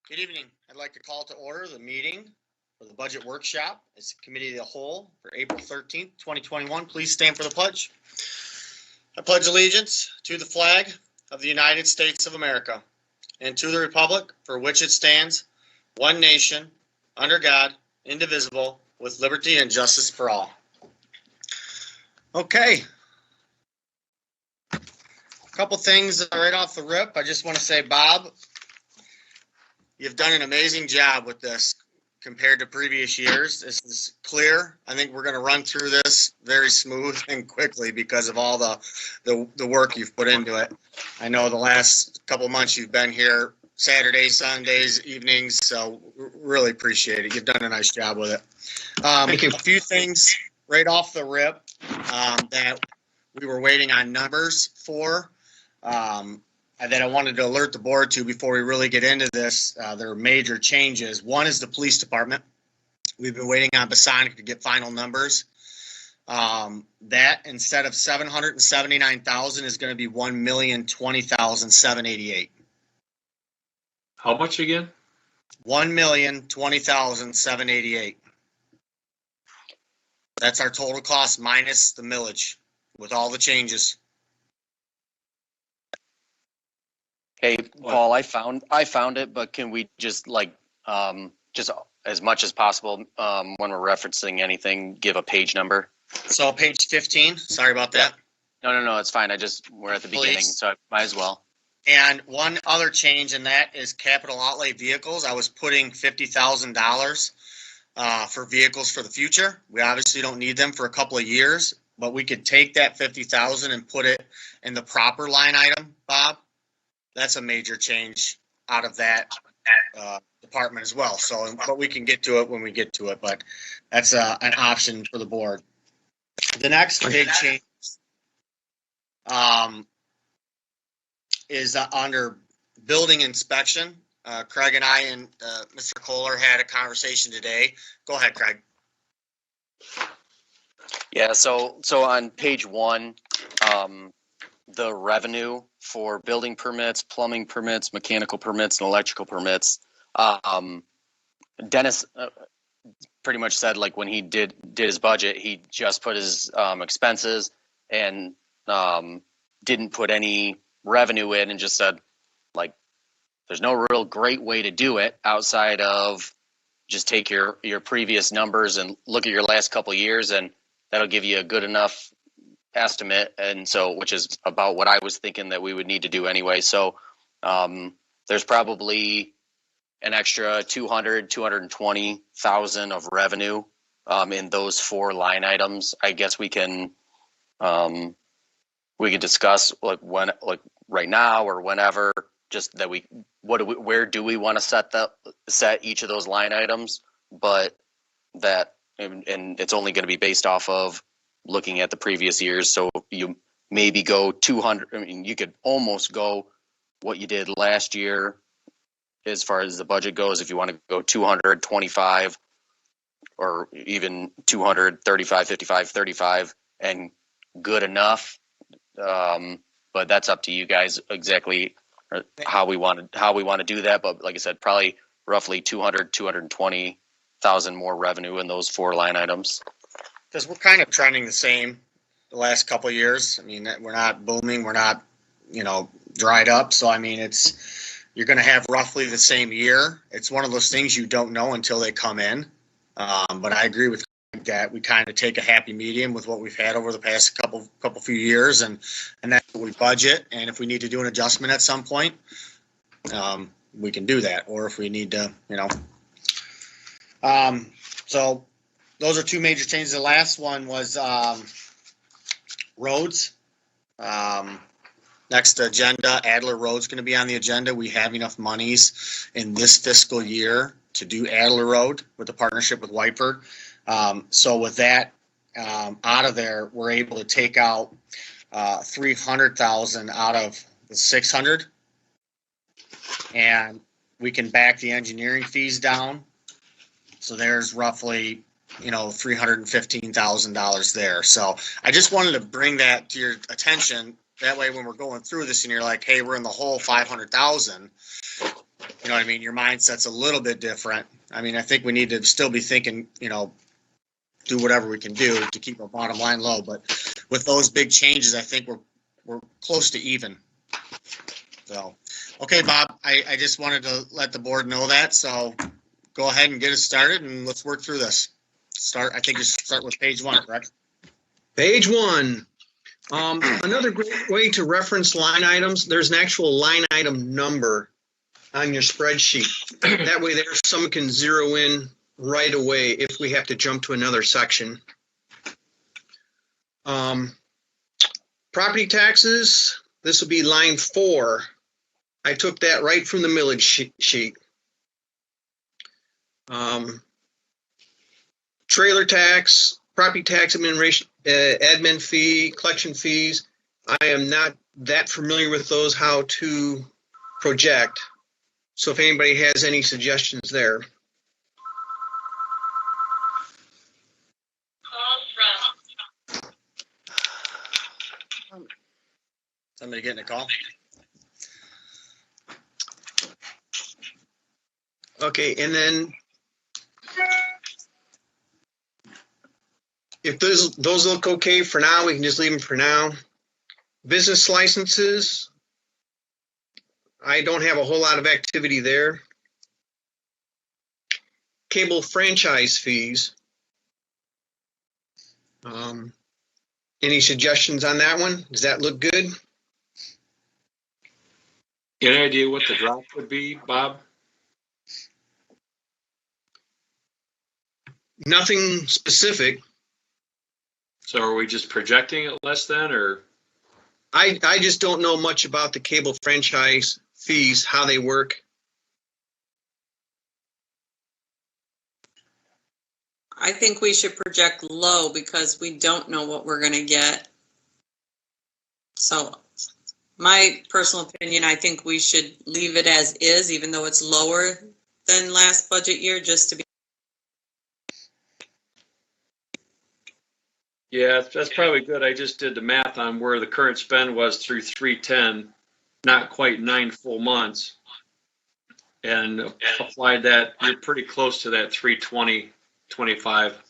Good evening. I'd like to call to order the meeting for the budget workshop. It's Committee of the Whole for April 13th, 2021. Please stand for the pledge. I pledge allegiance to the flag of the United States of America and to the republic for which it stands, one nation, under God, indivisible, with liberty and justice for all. Okay. A couple things right off the rip. I just want to say, Bob, you've done an amazing job with this compared to previous years. This is clear. I think we're going to run through this very smooth and quickly because of all the work you've put into it. I know the last couple of months you've been here Saturdays, Sundays, evenings, so really appreciate it. You've done a nice job with it. Thank you. A few things right off the rip that we were waiting on numbers for. That I wanted to alert the board to before we really get into this. There are major changes. One is the police department. We've been waiting on Basonic to get final numbers. That instead of 779,000 is going to be 1,020,788. How much again? 1,020,788. That's our total cost minus the millage with all the changes. Hey, Paul, I found it, but can we just just as much as possible when we're referencing anything, give a page number? So page 15, sorry about that. No, it's fine. We're at the beginning, so I might as well. And one other change in that is capital outlay vehicles. I was putting $50,000 for vehicles for the future. We obviously don't need them for a couple of years, but we could take that $50,000 and put it in the proper line item, Bob. That's a major change out of that department as well. So, but we can get to it when we get to it, but that's an option for the board. The next big change is under building inspection. Craig and I and Mr. Kohler had a conversation today. Go ahead, Craig. Yeah, so on page 1, the revenue for building permits, plumbing permits, mechanical permits, and electrical permits. Dennis pretty much said like when he did his budget, he just put his expenses and didn't put any revenue in and just said like there's no real great way to do it outside of just take your previous numbers and look at your last couple of years and that'll give you a good enough estimate, and so which is about what I was thinking that we would need to do anyway. So there's probably an extra 220,000 of revenue in those 4 line items. I guess we could discuss like when, like right now or whenever, just that where do we want to set each of those line items, but that and it's only going to be based off of looking at the previous years. So you maybe go 200. I mean, you could almost go what you did last year as far as the budget goes. If you want to go 225 or even 235, 55, 35 and good enough. But that's up to you guys exactly how we want to do that. But like I said, probably roughly 220,000 more revenue in those 4 line items. Because we're kind of trending the same the last couple of years. I mean, we're not booming. We're not, dried up. So, I mean, you're going to have roughly the same year. It's one of those things you don't know until they come in. But I agree with that. We kind of take a happy medium with what we've had over the past couple few years. And that's what we budget. And if we need to do an adjustment at some point, we can do that. Or if we need to, so those are 2 major changes. The last one was roads. Next agenda, Adler Road's going to be on the agenda. We have enough monies in this fiscal year to do Adler Road with the partnership with Whiteford. So with that out of there, we're able to take out 300,000 out of the 600, and we can back the engineering fees down. So there's roughly $315,000 there. So I just wanted to bring that to your attention. That way, when we're going through this and you're like, hey, we're in the whole 500,000, You know what I mean? Your mindset's a little bit different. I mean, I think we need to still be thinking, do whatever we can do to keep our bottom line low. But with those big changes, I think we're close to even. So, okay, Bob, I just wanted to let the board know that. So go ahead and get us started and let's work through this. I think you should start with page 1, correct? Page 1. Another great way to reference line items, there's an actual line item number on your spreadsheet. That way there someone can zero in right away if we have to jump to another section. Property taxes, this will be line 4. I took that right from the millage sheet. Trailer tax, property tax administration, admin fee, collection fees. I am not that familiar with those, how to project. So if anybody has any suggestions there. Somebody getting a call? Okay, and then if those look okay for now, we can just leave them for now. Business licenses, I don't have a whole lot of activity there. Cable franchise fees. Any suggestions on that one? Does that look good? Any idea what the drop would be, Bob? Nothing specific. So are we just projecting it less than, or? I just don't know much about the cable franchise fees, how they work. I think we should project low because we don't know what we're going to get. So my personal opinion, I think we should leave it as is, even though it's lower than last budget year, just to be. Yeah, that's probably good. I just did the math on where the current spend was through 310, not quite 9 full months. And applied that, you're pretty close to that 320, 25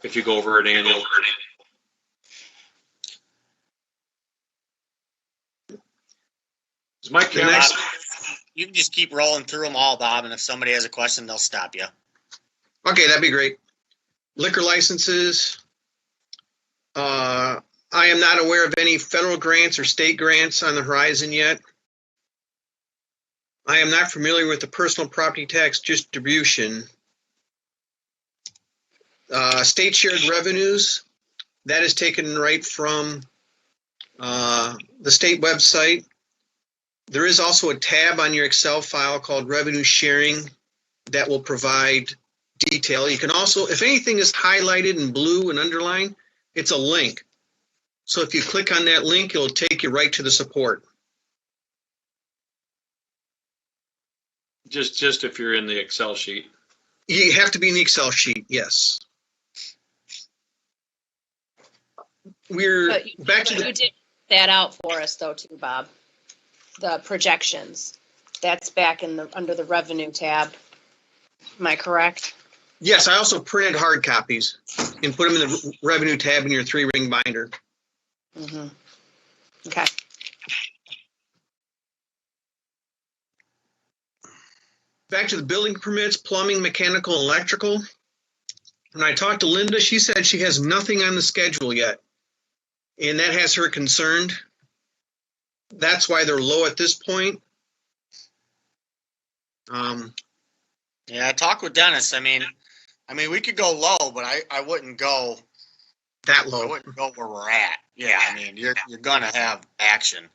if you go over an annual. Is Mike Bob, you can just keep rolling through them all, Bob, and if somebody has a question, they'll stop you. Okay, that'd be great. Liquor licenses. I am not aware of any federal grants or state grants on the horizon yet. I am not familiar with the personal property tax distribution. State shared revenues, that is taken right from the state website. There is also a tab on your Excel file called revenue sharing that will provide detail. You can also, if anything is highlighted in blue and underlined, it's a link. So if you click on that link, it'll take you right to the support. just if you're in the Excel sheet. You have to be in the Excel sheet, yes. We're back to the. You did that out for us though too, Bob. The projections. That's back in the under the revenue tab. Am I correct? Yes, I also printed hard copies and put them in the revenue tab in your 3-ring binder. Mm-hmm. Okay. Back to the building permits, plumbing, mechanical, electrical. When I talked to Linda, she said she has nothing on the schedule yet. And that has her concerned. That's why they're low at this point. Yeah, talk with Dennis. I mean, we could go low, but I wouldn't go that low. I wouldn't go where we're at. Yeah, I mean, you're gonna have action,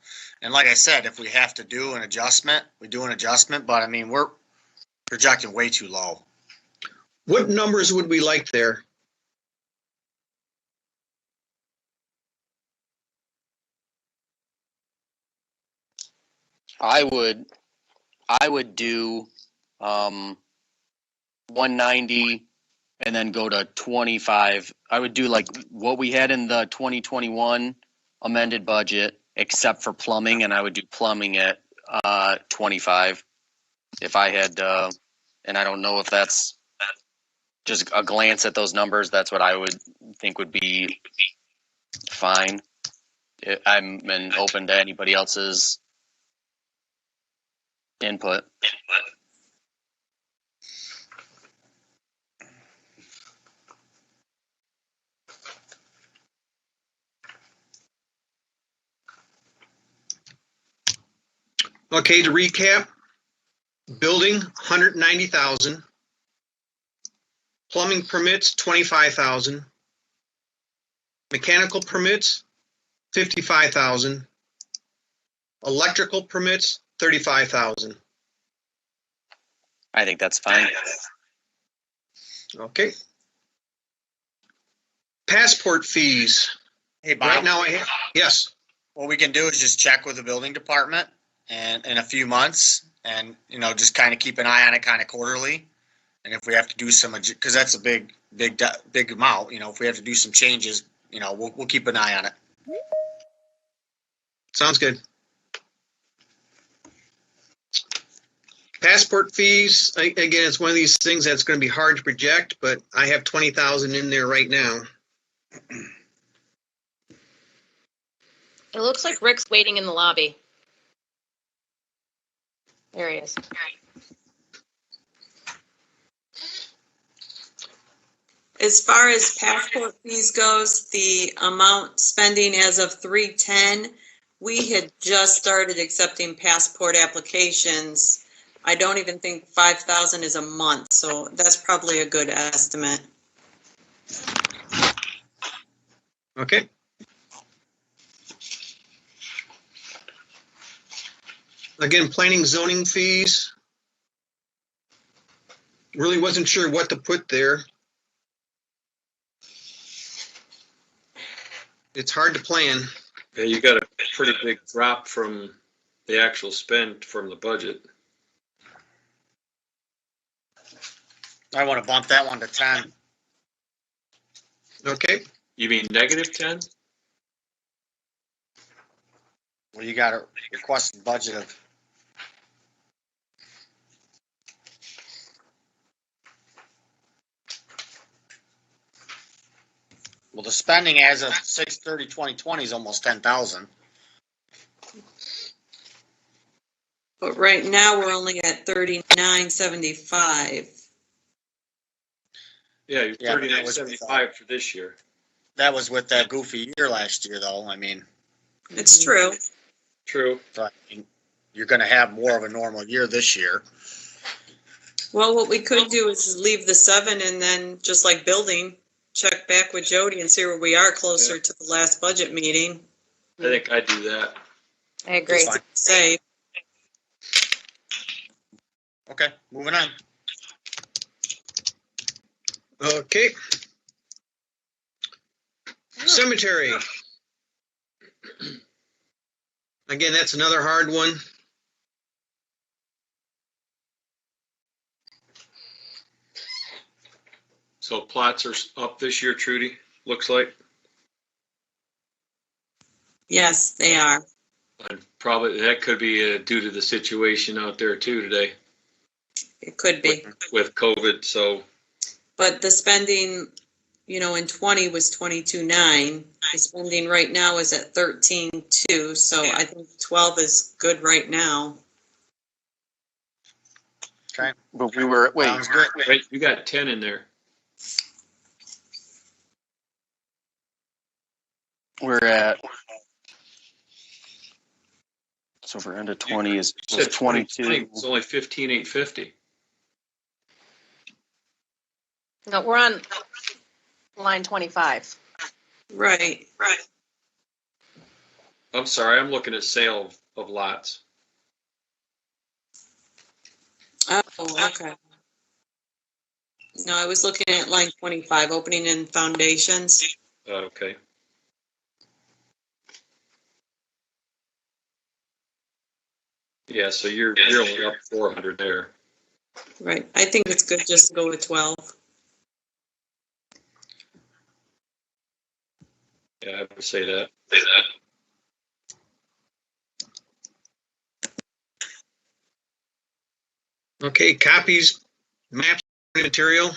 and like I said, if we have to do an adjustment, we do an adjustment. But I mean, we're projecting way too low. What numbers would we like there? I would do 190 and then go to 25. I would do like what we had in the 2021 amended budget, except for plumbing, and I would do plumbing at 25. if I had, and I don't know if that's just a glance at those numbers, that's what I would think would be fine. I'm open to anybody else's input. Okay, to recap, building, 190,000. Plumbing permits, 25,000. Mechanical permits, 55,000. Electrical permits, 35,000. I think that's fine. Okay. Passport fees. Hey, Bob. Right now, yes. What we can do is just check with the building department and in a few months and, just kind of keep an eye on it kind of quarterly. And if we have to do some, because that's a big amount, if we have to do some changes, we'll keep an eye on it. Sounds good. Passport fees, again, it's one of these things that's going to be hard to project, but I have 20,000 in there right now. It looks like Rick's waiting in the lobby. There he is. As far as passport fees goes, the amount spending as of 3/10, we had just started accepting passport applications. I don't even think 5,000 is a month, so that's probably a good estimate. Okay. Again, planning zoning fees. Really wasn't sure what to put there. It's hard to plan. Yeah, you got a pretty big drop from the actual spend from the budget. I want to bump that one to 10. Okay. You mean -10? Well, you got a requested budget of. Well, the spending as of 6/30/2020 is almost 10,000. But right now, we're only at 39.75. Yeah, you're Yeah, but that 39.75 for this year. That was with that goofy year last year, though. I mean, It's true. True. so, you're going to have more of a normal year this year. Well, what we could do is leave the 7 and then, just like building, check back with Jody and see where we are closer to the last budget meeting. I think I'd do that. I agree. That's fine. Say, Okay, moving on. Okay. Cemetery. Again, that's another hard one. So plots are up this year, Trudy, looks like. yes, they are. And probably that could be due to the situation out there too today It could be. with COVID. So But the spending, in 20 was 22.9. The spending right now is at 13.2. So I think 12 is good right now. Okay. But we were, wait, Sounds good. wait, you got 10 in there. we're at, so for end of 20 is You said 22. It's only 15,850. No, we're on line 25. Right. I'm sorry, I'm looking at sale of lots. Oh, okay. No, I was looking at line 25, opening and foundations. Okay. Yeah, so you're only up 400 there. Right. I think it's good just to go with 12. Yeah, I would say that. Okay, copies, maps, material.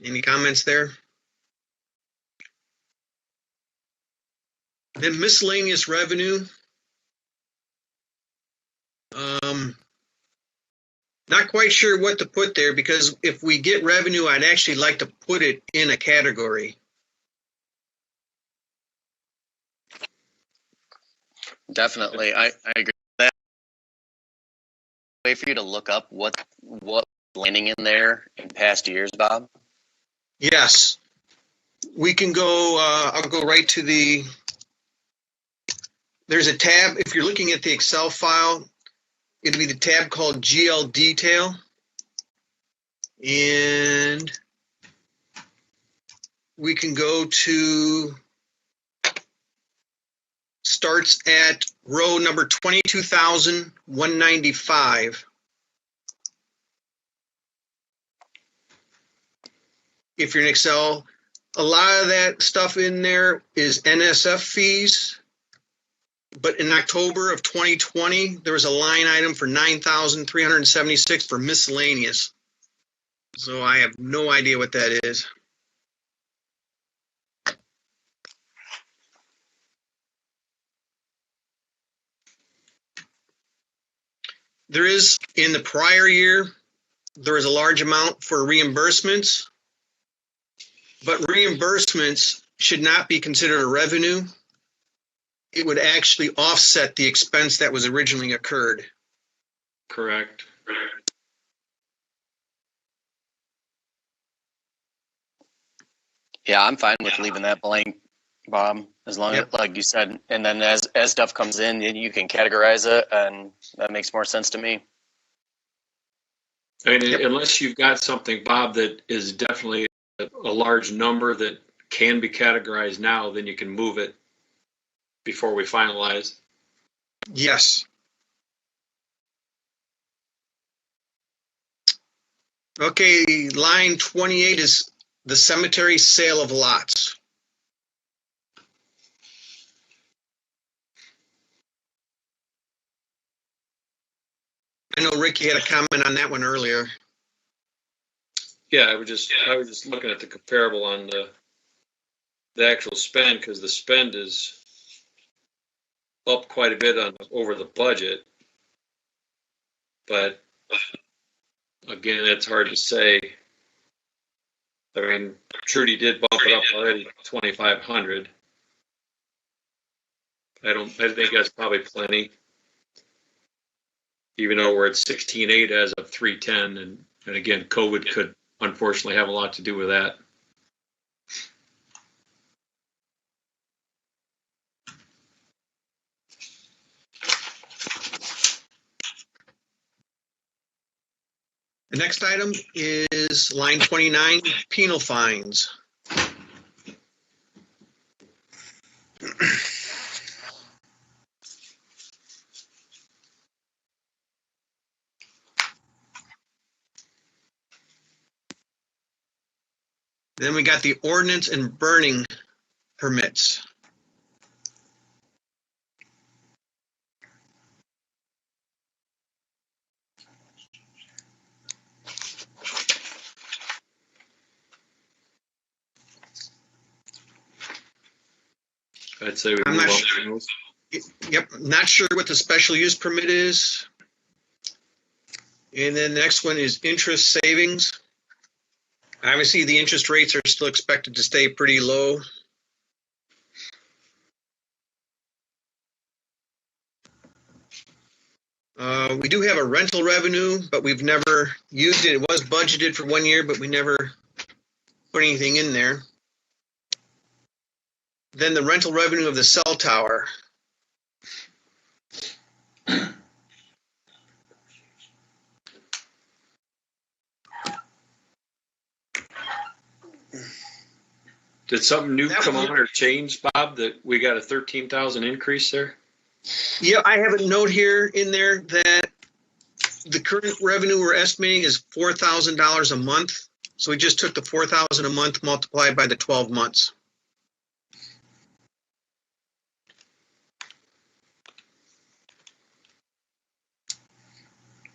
Any comments there? Then miscellaneous revenue. Not quite sure what to put there, because if we get revenue, I'd actually like to put it in a category. Definitely, I agree with that. Way for you to look up what landing in there in past years, Bob. Yes, we can go, I'll go right to there's a tab. If you're looking at the Excel file, it'll be the tab called GL Detail. And we can go to, starts at row number 22,195. If you're in Excel, a lot of that stuff in there is NSF fees. But in October of 2020, there was a line item for 9,376 for miscellaneous. So I have no idea what that is. There is, in the prior year, there was a large amount for reimbursements, but reimbursements should not be considered a revenue. It would actually offset the expense that was originally occurred. Correct. Yeah, I'm fine with leaving that blank, Bob, as long as, like you said, and then as stuff comes in, you can categorize it, and that makes more sense to me. I mean, unless you've got something, Bob, that is definitely a large number that can be categorized now, then you can move it before we finalize. Yes. Okay, line 28 is the cemetery sale of lots. I know Ricky had a comment on that one earlier. Yeah, I was just looking at the comparable on the actual spend, because the spend is up quite a bit over the budget. But again, it's hard to say. I mean, Trudy did bump it up already 2,500. I think that's probably plenty. Even though we're at 16.8 as of 3/10, and again, COVID could unfortunately have a lot to do with that. The next item is line 29, penal fines. Then we got the ordinance and burning permits. I'd say we I'm move not on sure. to those. Yep, not sure what the special use permit is. And then the next one is interest savings. Obviously, the interest rates are still expected to stay pretty low. We do have a rental revenue, but we've never used it. It was budgeted for 1 year, but we never put anything in there. Then the rental revenue of the cell tower. Did something new come on or change, Bob, that we got a 13,000 increase there? Yeah, I have a note here in there that the current revenue we're estimating is $4,000 a month. So we just took the 4,000 a month multiplied by the 12 months.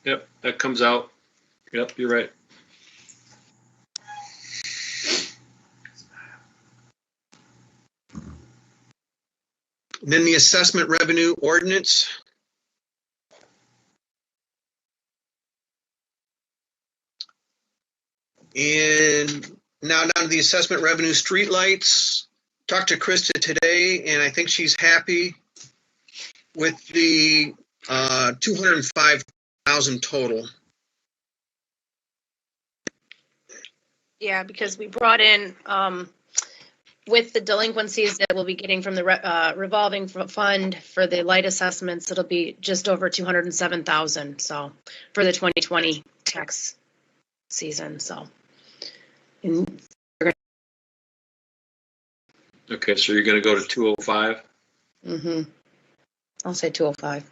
Yep, that comes out. Yep, you're right. Then the assessment revenue ordinance. And now down to the assessment revenue streetlights. Talked to Krista today, and I think she's happy with the 205,000 total. Yeah, because we brought in, with the delinquencies that we'll be getting from the revolving fund for the light assessments, it'll be just over 207,000. So for the 2020 tax season, so. Okay, so you're going to go to 205. I'll say 205.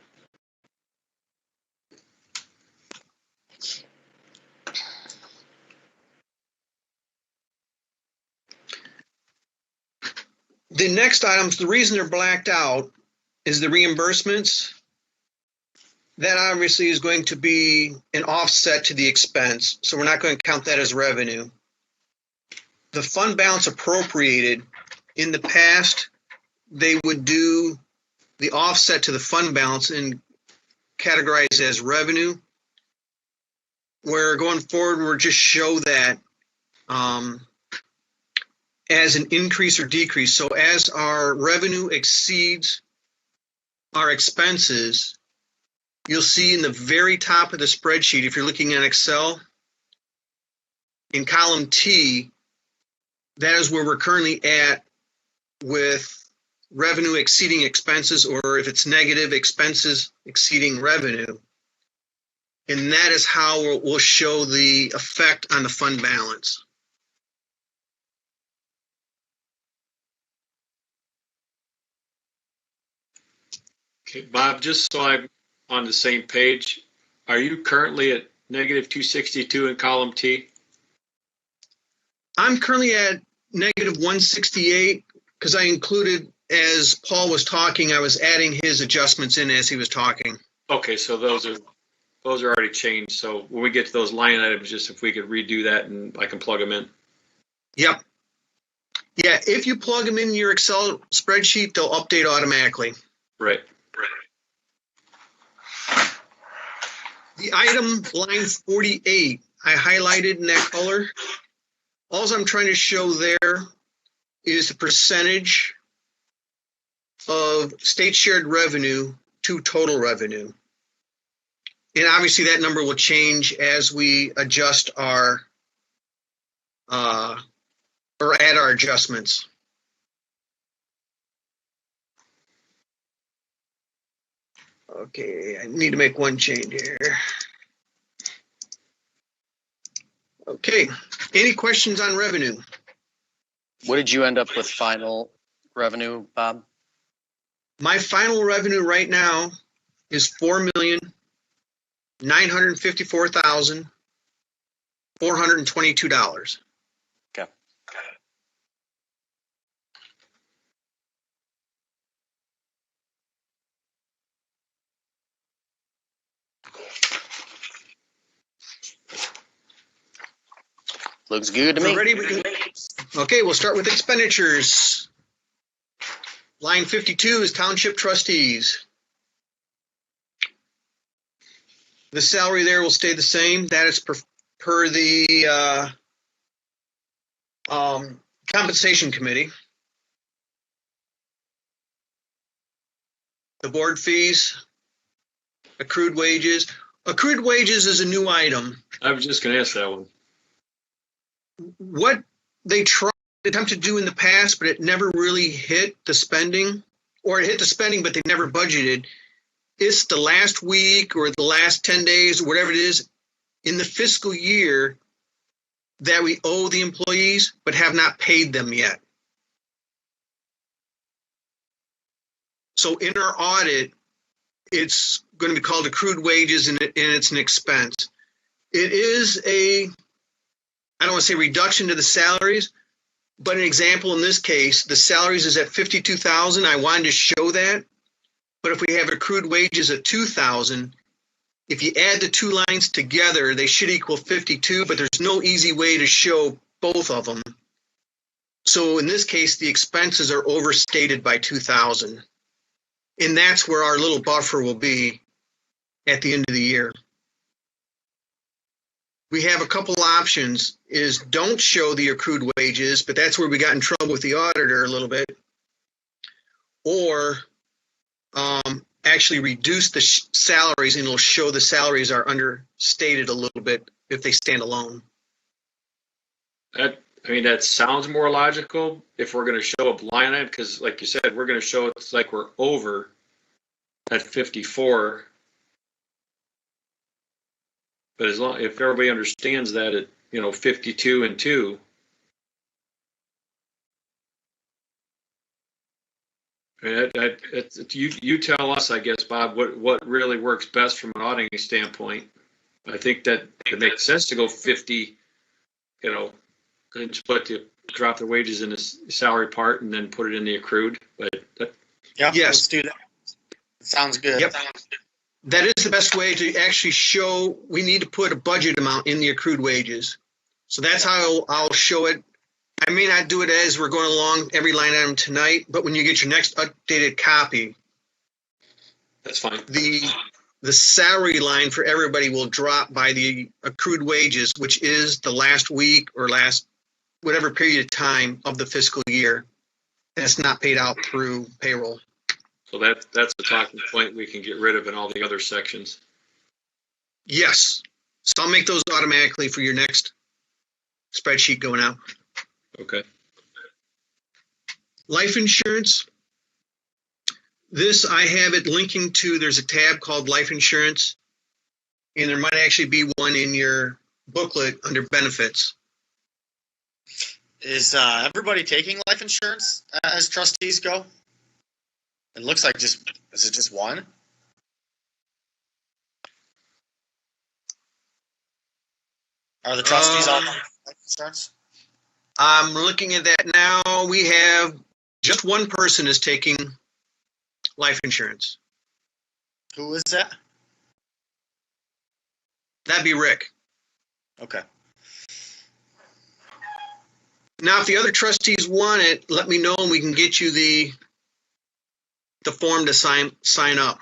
The next items, the reason they're blacked out is the reimbursements. That obviously is going to be an offset to the expense, so we're not going to count that as revenue. The fund balance appropriated, in the past, they would do the offset to the fund balance and categorize as revenue. Where going forward, we'll just show that as an increase or decrease. So as our revenue exceeds our expenses, you'll see in the very top of the spreadsheet, if you're looking at Excel, in column T, that is where we're currently at with revenue exceeding expenses, or if it's negative, expenses exceeding revenue. And that is how we'll show the effect on the fund balance. Okay, Bob, just so I'm on the same page, are you currently at negative 262 in column T? I'm currently at negative 168 because I included, as Paul was talking, I was adding his adjustments in as he was talking. Okay, so those are already changed. So when we get to those line items, just if we could redo that and I can plug them in. Yep. Yeah, if you plug them in your Excel spreadsheet, they'll update automatically. Right. The item line 48, I highlighted in that color. All I'm trying to show there is the percentage of state shared revenue to total revenue. And obviously that number will change as we adjust our, or add our adjustments. Okay, I need to make one change here. Okay, any questions on revenue? What did you end up with final revenue, Bob? My final revenue right now is $4,954,422. Okay. Looks good to me. Ready? Okay, we'll start with expenditures. Line 52 is township trustees. The salary there will stay the same. That is per the compensation committee. The board fees, accrued wages. Accrued wages is a new item. I was just going to ask that one. What they tried to attempt to do in the past, but it never really hit the spending, or it hit the spending, but they never budgeted. It's the last week or the last 10 days or whatever it is in the fiscal year that we owe the employees, but have not paid them yet. So in our audit, it's going to be called accrued wages, and it's an expense. It is a, I don't want to say reduction to the salaries, but an example in this case, the salaries is at $52,000. I wanted to show that, but if we have accrued wages at $2,000, if you add the two lines together, they should equal 52, but there's no easy way to show both of them. So in this case, the expenses are overstated by 2,000. And that's where our little buffer will be at the end of the year. We have a couple options, is don't show the accrued wages, but that's where we got in trouble with the auditor a little bit. Or actually reduce the salaries, and it'll show the salaries are understated a little bit if they stand alone. That sounds more logical if we're going to show a line item, because like you said, we're going to show it's like we're over at 54. But as long, if everybody understands that at 52 and 2, you tell us, I guess, Bob, what really works best from an auditing standpoint. I think that it makes sense to go 50, and drop the wages in the salary part and then put it in the accrued. But Yeah, yes, let's do that. Sounds good. Yep. That is the best way to actually show. We need to put a budget amount in the accrued wages. So that's how I'll show it. I may not do it as we're going along every line item tonight, but when you get your next updated copy, that's fine. The salary line for everybody will drop by the accrued wages, which is the last week or last whatever period of time of the fiscal year that's not paid out through payroll. So that's a talking point we can get rid of in all the other sections. Yes. So I'll make those automatically for your next spreadsheet going out. Okay. Life insurance. This, I have it linking to, there's a tab called life insurance, and there might actually be one in your booklet under benefits. Is everybody taking life insurance as trustees go? It looks like is it just one? Are the trustees all taking life insurance? I'm looking at that now. We have just one person is taking life insurance. Who is that? That'd be Rick. Okay. Now, if the other trustees want it, let me know and we can get you the form to sign up.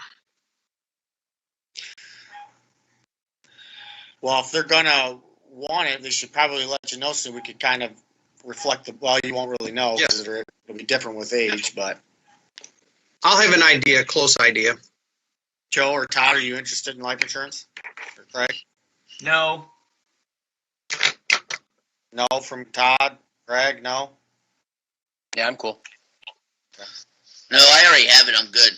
Well, if they're gonna want it, they should probably let you know so we could kind of reflect the. Well, you won't really know because it'll be different with age, but I'll have an idea, close idea. Joe or Todd, are you interested in life insurance? Or Craig? No. No, from Todd. Craig, no. Yeah, I'm cool. No, I already have it. I'm good.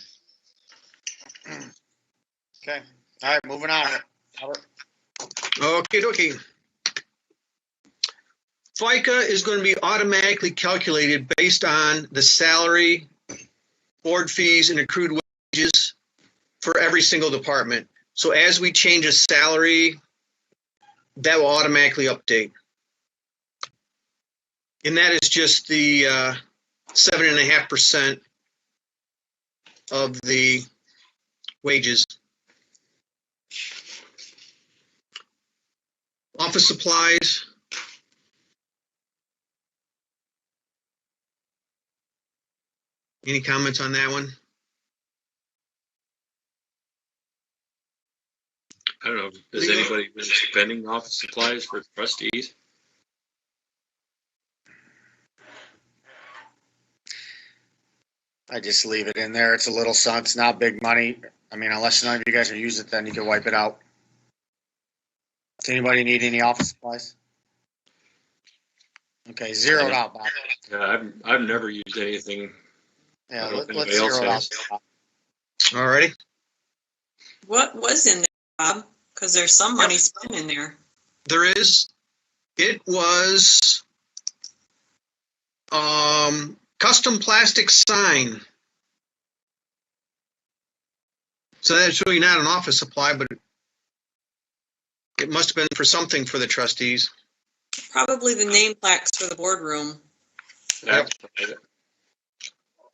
Okay. All right, moving on. Robert. Okay. FICA is going to be automatically calculated based on the salary, board fees, and accrued wages for every single department. So as we change a salary, that will automatically update. And that is just the 7.5% of the wages. Office supplies. Any comments on that one? I don't know. Has anybody been spending office supplies for trustees? I just leave it in there. It's a little something. It's not big money. I mean, unless none of you guys are using it, then you can wipe it out. Does anybody need any office supplies? Okay, zero it out, Bob. Yeah, I've never used anything. Yeah, I don't think let's anybody zero else it out. has. All righty. What was in there, Bob? Because there's some money spent in there. There is. It was custom plastic sign. So that's really not an office supply, but it must have been for something for the trustees. Probably the name plaques for the boardroom. Yep.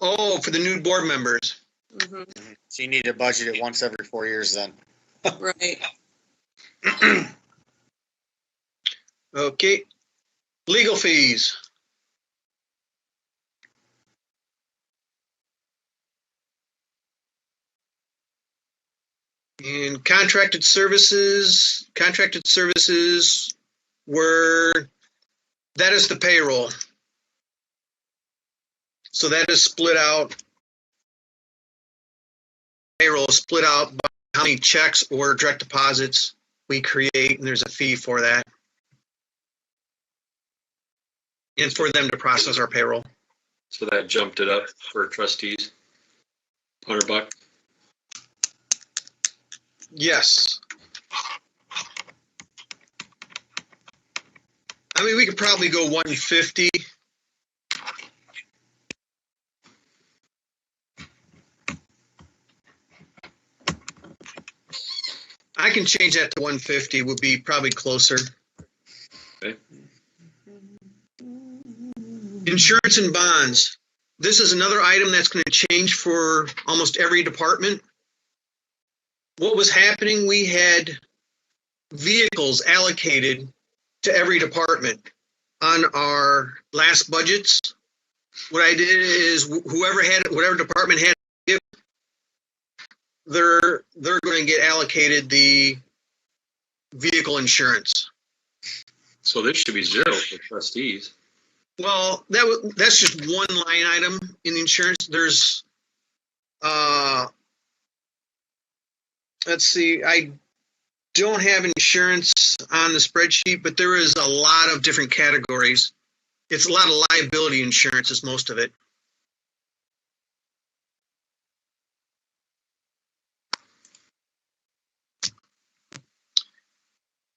Oh, for the new board members. Mm-hmm. So you need to budget it once every 4 years then. Right. Okay. Legal fees. And contracted services were, that is the payroll. So that is split out. Payroll is split out by how many checks or direct deposits we create, and there's a fee for that. And for them to process our payroll. So that jumped it up for trustees. $100. Yes. I mean, we could probably go 150. I can change that to 150, would be probably closer. Okay. Insurance and bonds. This is another item that's going to change for almost every department. What was happening, we had vehicles allocated to every department on our last budgets. What I did is whatever department had, they're going to get allocated the vehicle insurance. So this should be 0 for trustees. Well, that's just one line item in insurance. There's, let's see, I don't have insurance on the spreadsheet, but there is a lot of different categories. It's a lot of liability insurance is most of it.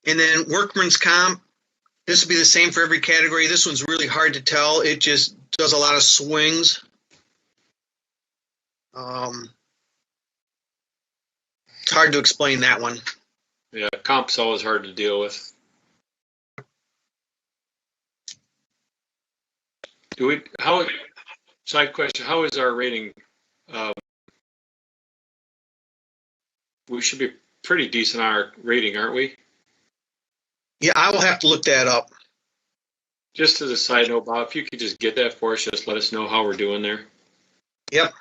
And then workman's comp, this will be the same for every category. This one's really hard to tell. It just does a lot of swings. It's hard to explain that one. Yeah, comp's always hard to deal with. Side question, how is our rating? We should be pretty decent on our rating, aren't we? Yeah, I will have to look that up. Just as a side note, Bob, if you could just get that for us, just let us know how we're doing there. Yep.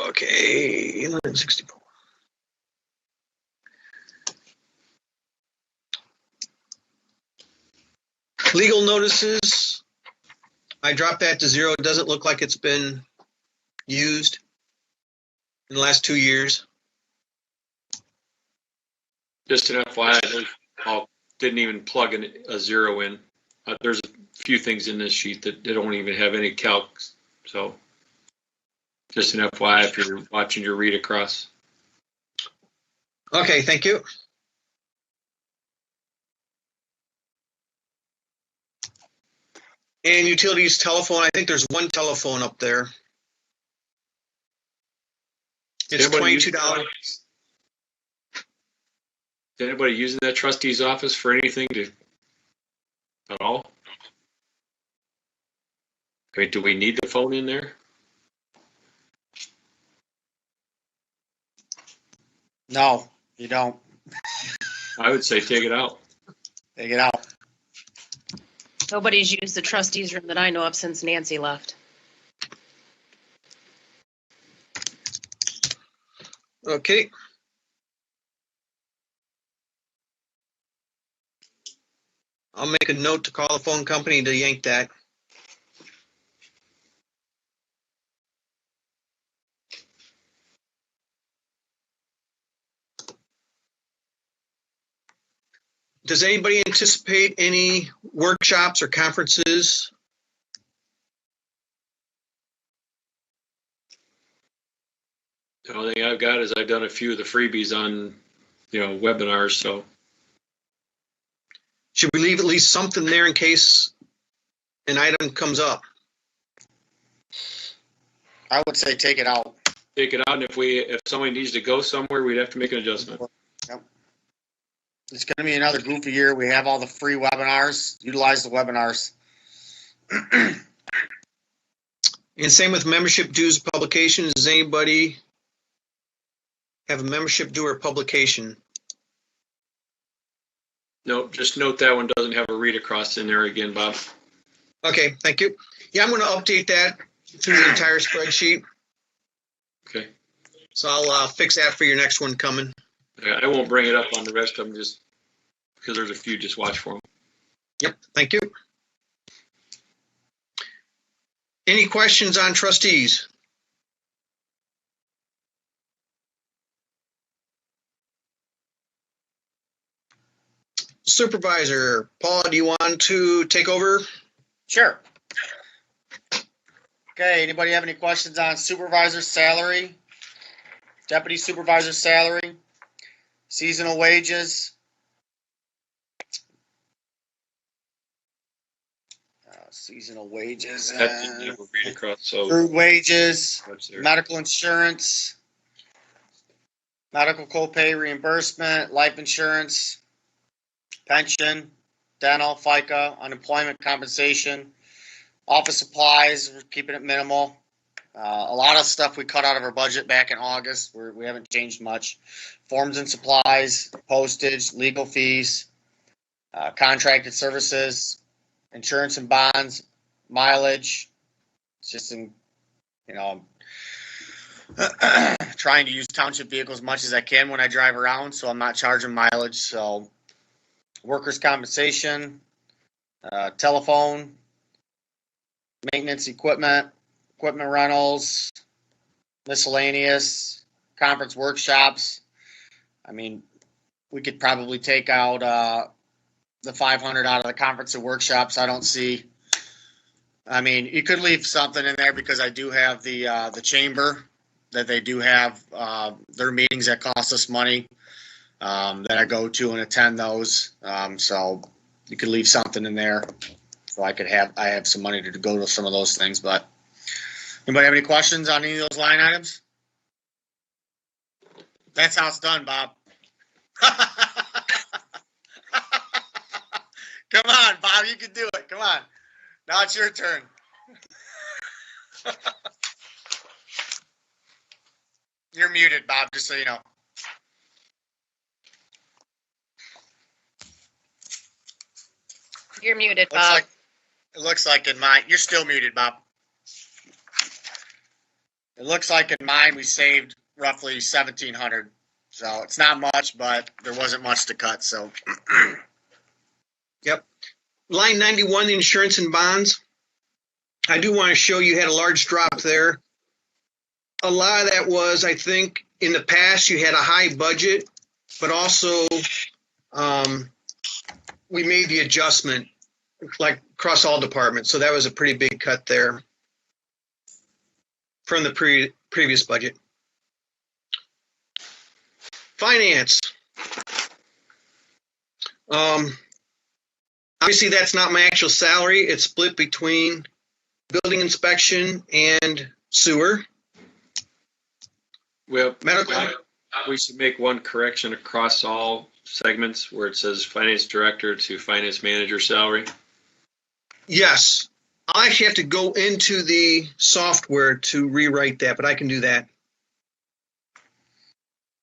Okay, 164. Legal notices, I dropped that to 0. It doesn't look like it's been used in the last 2 years. Just an FYI, I didn't even plug a 0 in. There's a few things in this sheet that they don't even have any calcs. So just an FYI if you're watching your read across. Okay, thank you. And utilities telephone, I think there's one telephone up there. It's $22. Is anybody using that trustee's office for anything at all? I mean, do we need the phone in there? No, you don't. I would say take it out. Take it out. Nobody's used the trustees room that I know of since Nancy left. Okay. I'll make a note to call the phone company to yank that. Does anybody anticipate any workshops or conferences? The only thing I've got is I've done a few of the freebies on, webinars. So Should we leave at least something there in case an item comes up? I would say take it out. take it out, and if somebody needs to go somewhere, we'd have to make an adjustment. Yep. It's going to be another goofy year. We have all the free webinars. Utilize the webinars. And same with membership dues publications. Does anybody have a membership due or publication? No, just note that one doesn't have a read across in there again, Bob. Okay, thank you. Yeah, I'm going to update that through the entire spreadsheet. Okay. So I'll fix that for your next one coming. I won't bring it up on the rest of them just because there's a few, just watch for them. Yep, thank you. Any questions on trustees? Supervisor, Paul, do you want to take over? Sure. Okay, anybody have any questions on supervisor salary, deputy supervisor salary, seasonal wages? Seasonal wages, That didn't have a read across, so accrued wages, that's there. medical insurance, medical copay reimbursement, life insurance, pension, dental, FICA, unemployment compensation, office supplies, we're keeping it minimal. A lot of stuff we cut out of our budget back in August. We haven't changed much. Forms and supplies, postage, legal fees, contracted services, insurance and bonds, mileage. It's just trying to use township vehicles as much as I can when I drive around, so I'm not charging mileage. So workers' compensation, telephone, maintenance equipment, equipment rentals, miscellaneous, conference workshops. I mean, we could probably take out the 500 out of the conference and workshops. I don't see. I mean, you could leave something in there because I do have the chamber that they do have their meetings that cost us money that I go to and attend those. So you could leave something in there so I have some money to go to some of those things. But anybody have any questions on any of those line items? That's how it's done, Bob. Come on, Bob, you can do it. Come on. Now it's your turn. You're muted, Bob, just so you know. You're muted, Bob. It looks like in mine, you're still muted, Bob. It looks like in mine we saved roughly 1,700. So it's not much, but there wasn't much to cut. So. Yep. Line 91, the insurance and bonds. I do want to show you had a large drop there. A lot of that was, I think, in the past you had a high budget, but also we made the adjustment like across all departments. So that was a pretty big cut there from the previous budget. Finance. Obviously, that's not my actual salary. It's split between building inspection and sewer. Well, Medical. we should make one correction across all segments where it says finance director to finance manager salary. Yes. I actually have to go into the software to rewrite that, but I can do that.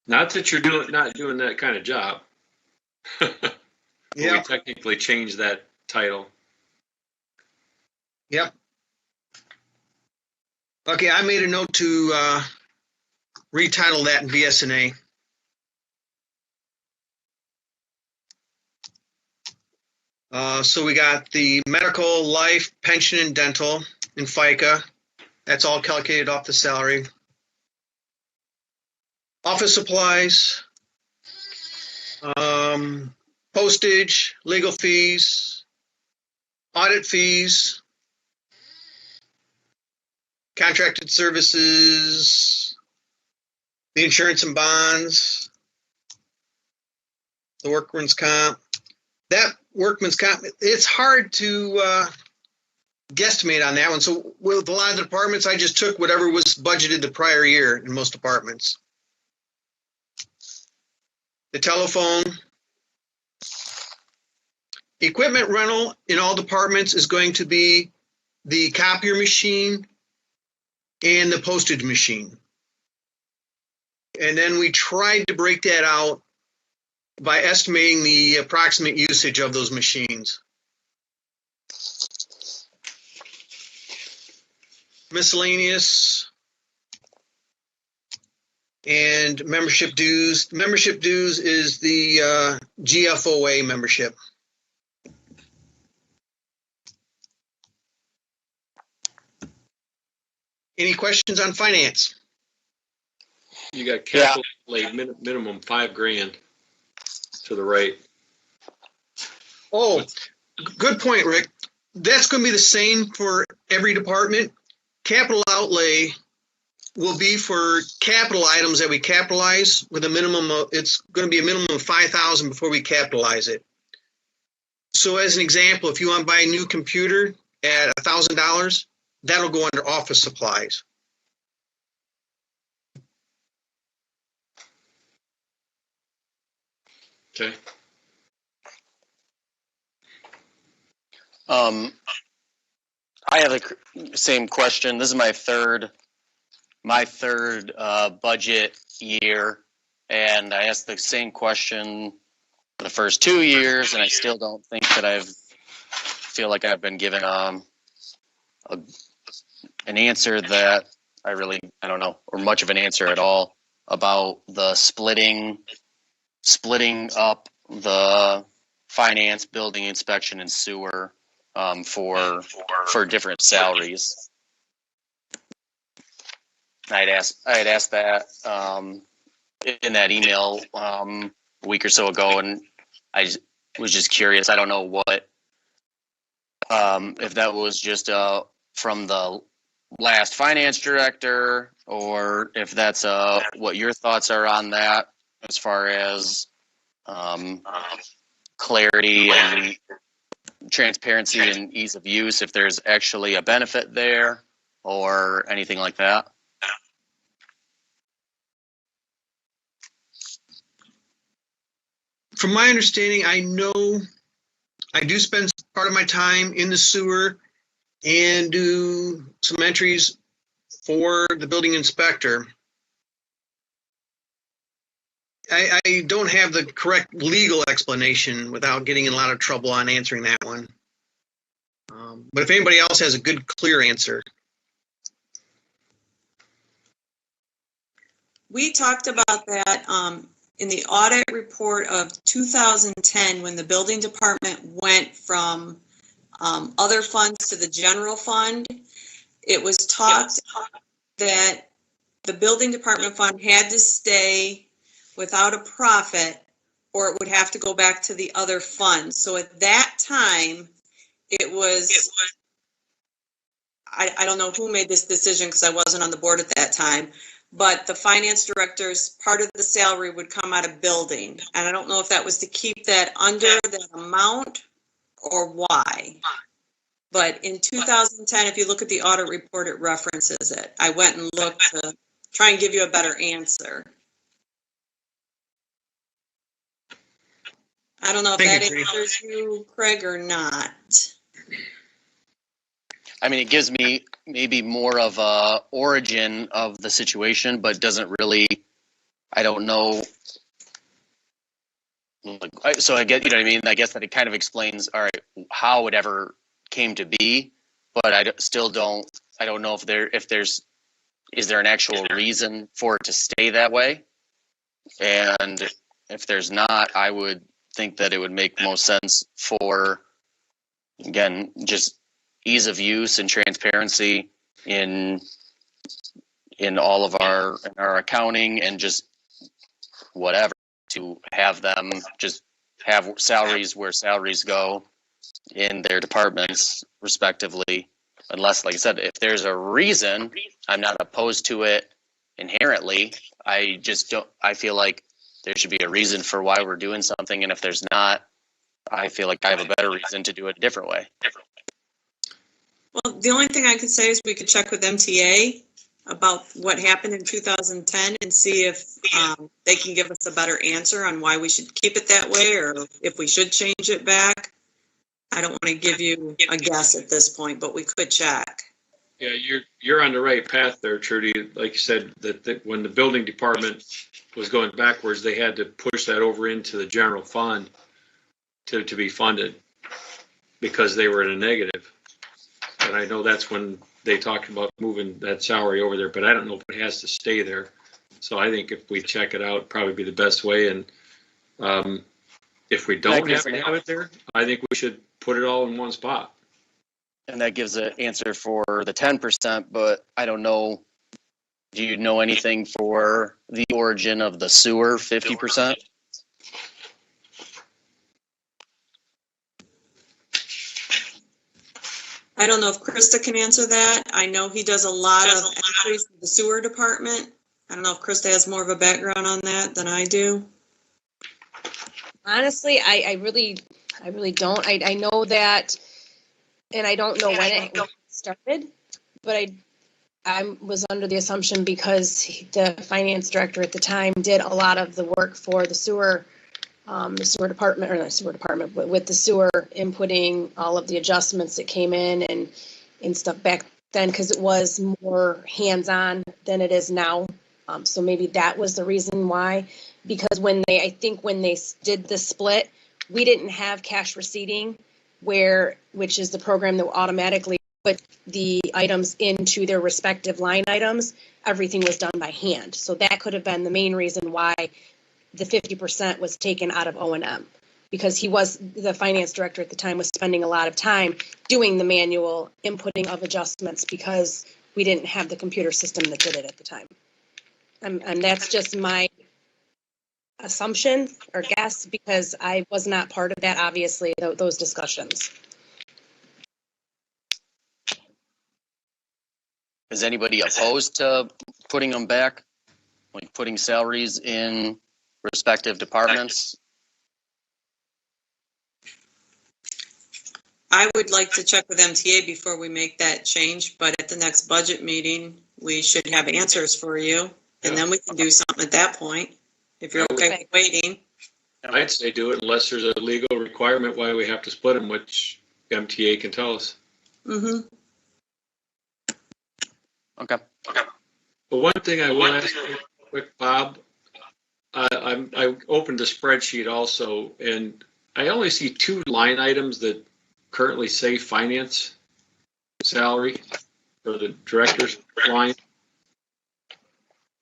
Not that you're not doing that kind of job. Yeah. We technically changed that title. Yep. Okay, I made a note to retitle that in BSNA. So we got the medical, life, pension, and dental in FICA. That's all calculated off the salary. Office supplies, postage, legal fees, audit fees, contracted services, the insurance and bonds, the workman's comp. That workman's comp, it's hard to guesstimate on that one. So with a lot of the departments, I just took whatever was budgeted the prior year in most departments. The telephone. Equipment rental in all departments is going to be the copier machine and the postage machine. And then we tried to break that out by estimating the approximate usage of those machines. Miscellaneous and membership dues. Membership dues is the GFOA membership. Any questions on finance? You got capital outlay minimum $5,000 to the right. Oh, good point, Rick. That's going to be the same for every department. Capital outlay will be for capital items that we capitalize with a minimum of, it's going to be a minimum of $5,000 before we capitalize it. So as an example, if you want to buy a new computer at $1,000, that'll go under office supplies. Okay. I have the same question. This is my third budget year, and I asked the same question for the first 2 years, and I still don't think that feel like I've been given an answer that I don't know, or much of an answer at all about the splitting up the finance, building inspection, and sewer for different salaries. I had asked that in that email a week or so ago, and I was just curious. I don't know what if that was just from the last finance director, or if that's what your thoughts are on that as far as clarity and transparency and ease of use, if there's actually a benefit there or anything like that. From my understanding, I know I do spend part of my time in the sewer and do some entries for the building inspector. I don't have the correct legal explanation without getting in a lot of trouble on answering that one. But if anybody else has a good, clear answer. We talked about that in the audit report of 2010 when the building department went from other funds to the general fund. It was talked that the building department fund had to stay without a profit, or it would have to go back to the other funds. So at that time, it was I don't know who made this decision because I wasn't on the board at that time, but the finance director's part of the salary would come out of building. And I don't know if that was to keep that under that amount or why. But in 2010, if you look at the audit report, it references it. I went and looked to try and give you a better answer. I don't know if that answers you, Craig, or not. I mean, it gives me maybe more of a origin of the situation, but doesn't really, I don't know. So I get, you know what I mean? I guess that it kind of explains, all right, how it ever came to be, but I don't know is there an actual reason for it to stay that way? And if there's not, I would think that it would make most sense for, again, just ease of use and transparency in all of our accounting and just whatever, to have them just have salaries where salaries go in their departments respectively. Unless, like I said, if there's a reason, I'm not opposed to it inherently. I feel like there should be a reason for why we're doing something. And if there's not, I feel like I have a better reason to do it a different way. Well, the only thing I could say is we could check with MTA about what happened in 2010 and see if they can give us a better answer on why we should keep it that way or if we should change it back. I don't want to give you a guess at this point, but we could check. Yeah, you're on the right path there, Trudy. Like you said, that when the building department was going backwards, they had to push that over into the general fund to be funded because they were in a negative. And I know that's when they talked about moving that salary over there, but I don't know if it has to stay there. So I think if we check it out, probably be the best way. And if we don't have to have it there, I think we should put it all in one spot. And that gives an answer for the 10%, but I don't know. Do you know anything for the origin of the sewer 50%? I don't know if Krista can answer that. I know he does a lot of entries for the sewer department. I don't know if Krista has more of a background on that than I do. Honestly, I really don't. I know that, and I don't know when it started, but I was under the assumption because the finance director at the time did a lot of the work for the sewer department, or not sewer department, but with the sewer inputting all of the adjustments that came in and stuff back then, because it was more hands-on than it is now. So maybe that was the reason why, because I think when they did the split, we didn't have cash receipting, which is the program that will automatically put the items into their respective line items. Everything was done by hand. So that could have been the main reason why the 50% was taken out of O&M, because the finance director at the time was spending a lot of time doing the manual inputting of adjustments because we didn't have the computer system that did it at the time. And that's just my assumption or guess, because I was not part of that, obviously, those discussions. Is anybody opposed to putting them back? Like putting salaries in respective departments? I would like to check with MTA before we make that change, but at the next budget meeting, we should have answers for you. And then we can do something at that point, if you're okay with waiting. I'd say do it unless there's a legal requirement why we have to split them, which MTA can tell us. Mm-hmm. Okay. But one thing I want to ask you quick, Bob, I opened a spreadsheet also, and I only see 2 line items that currently say finance salary for the director's line.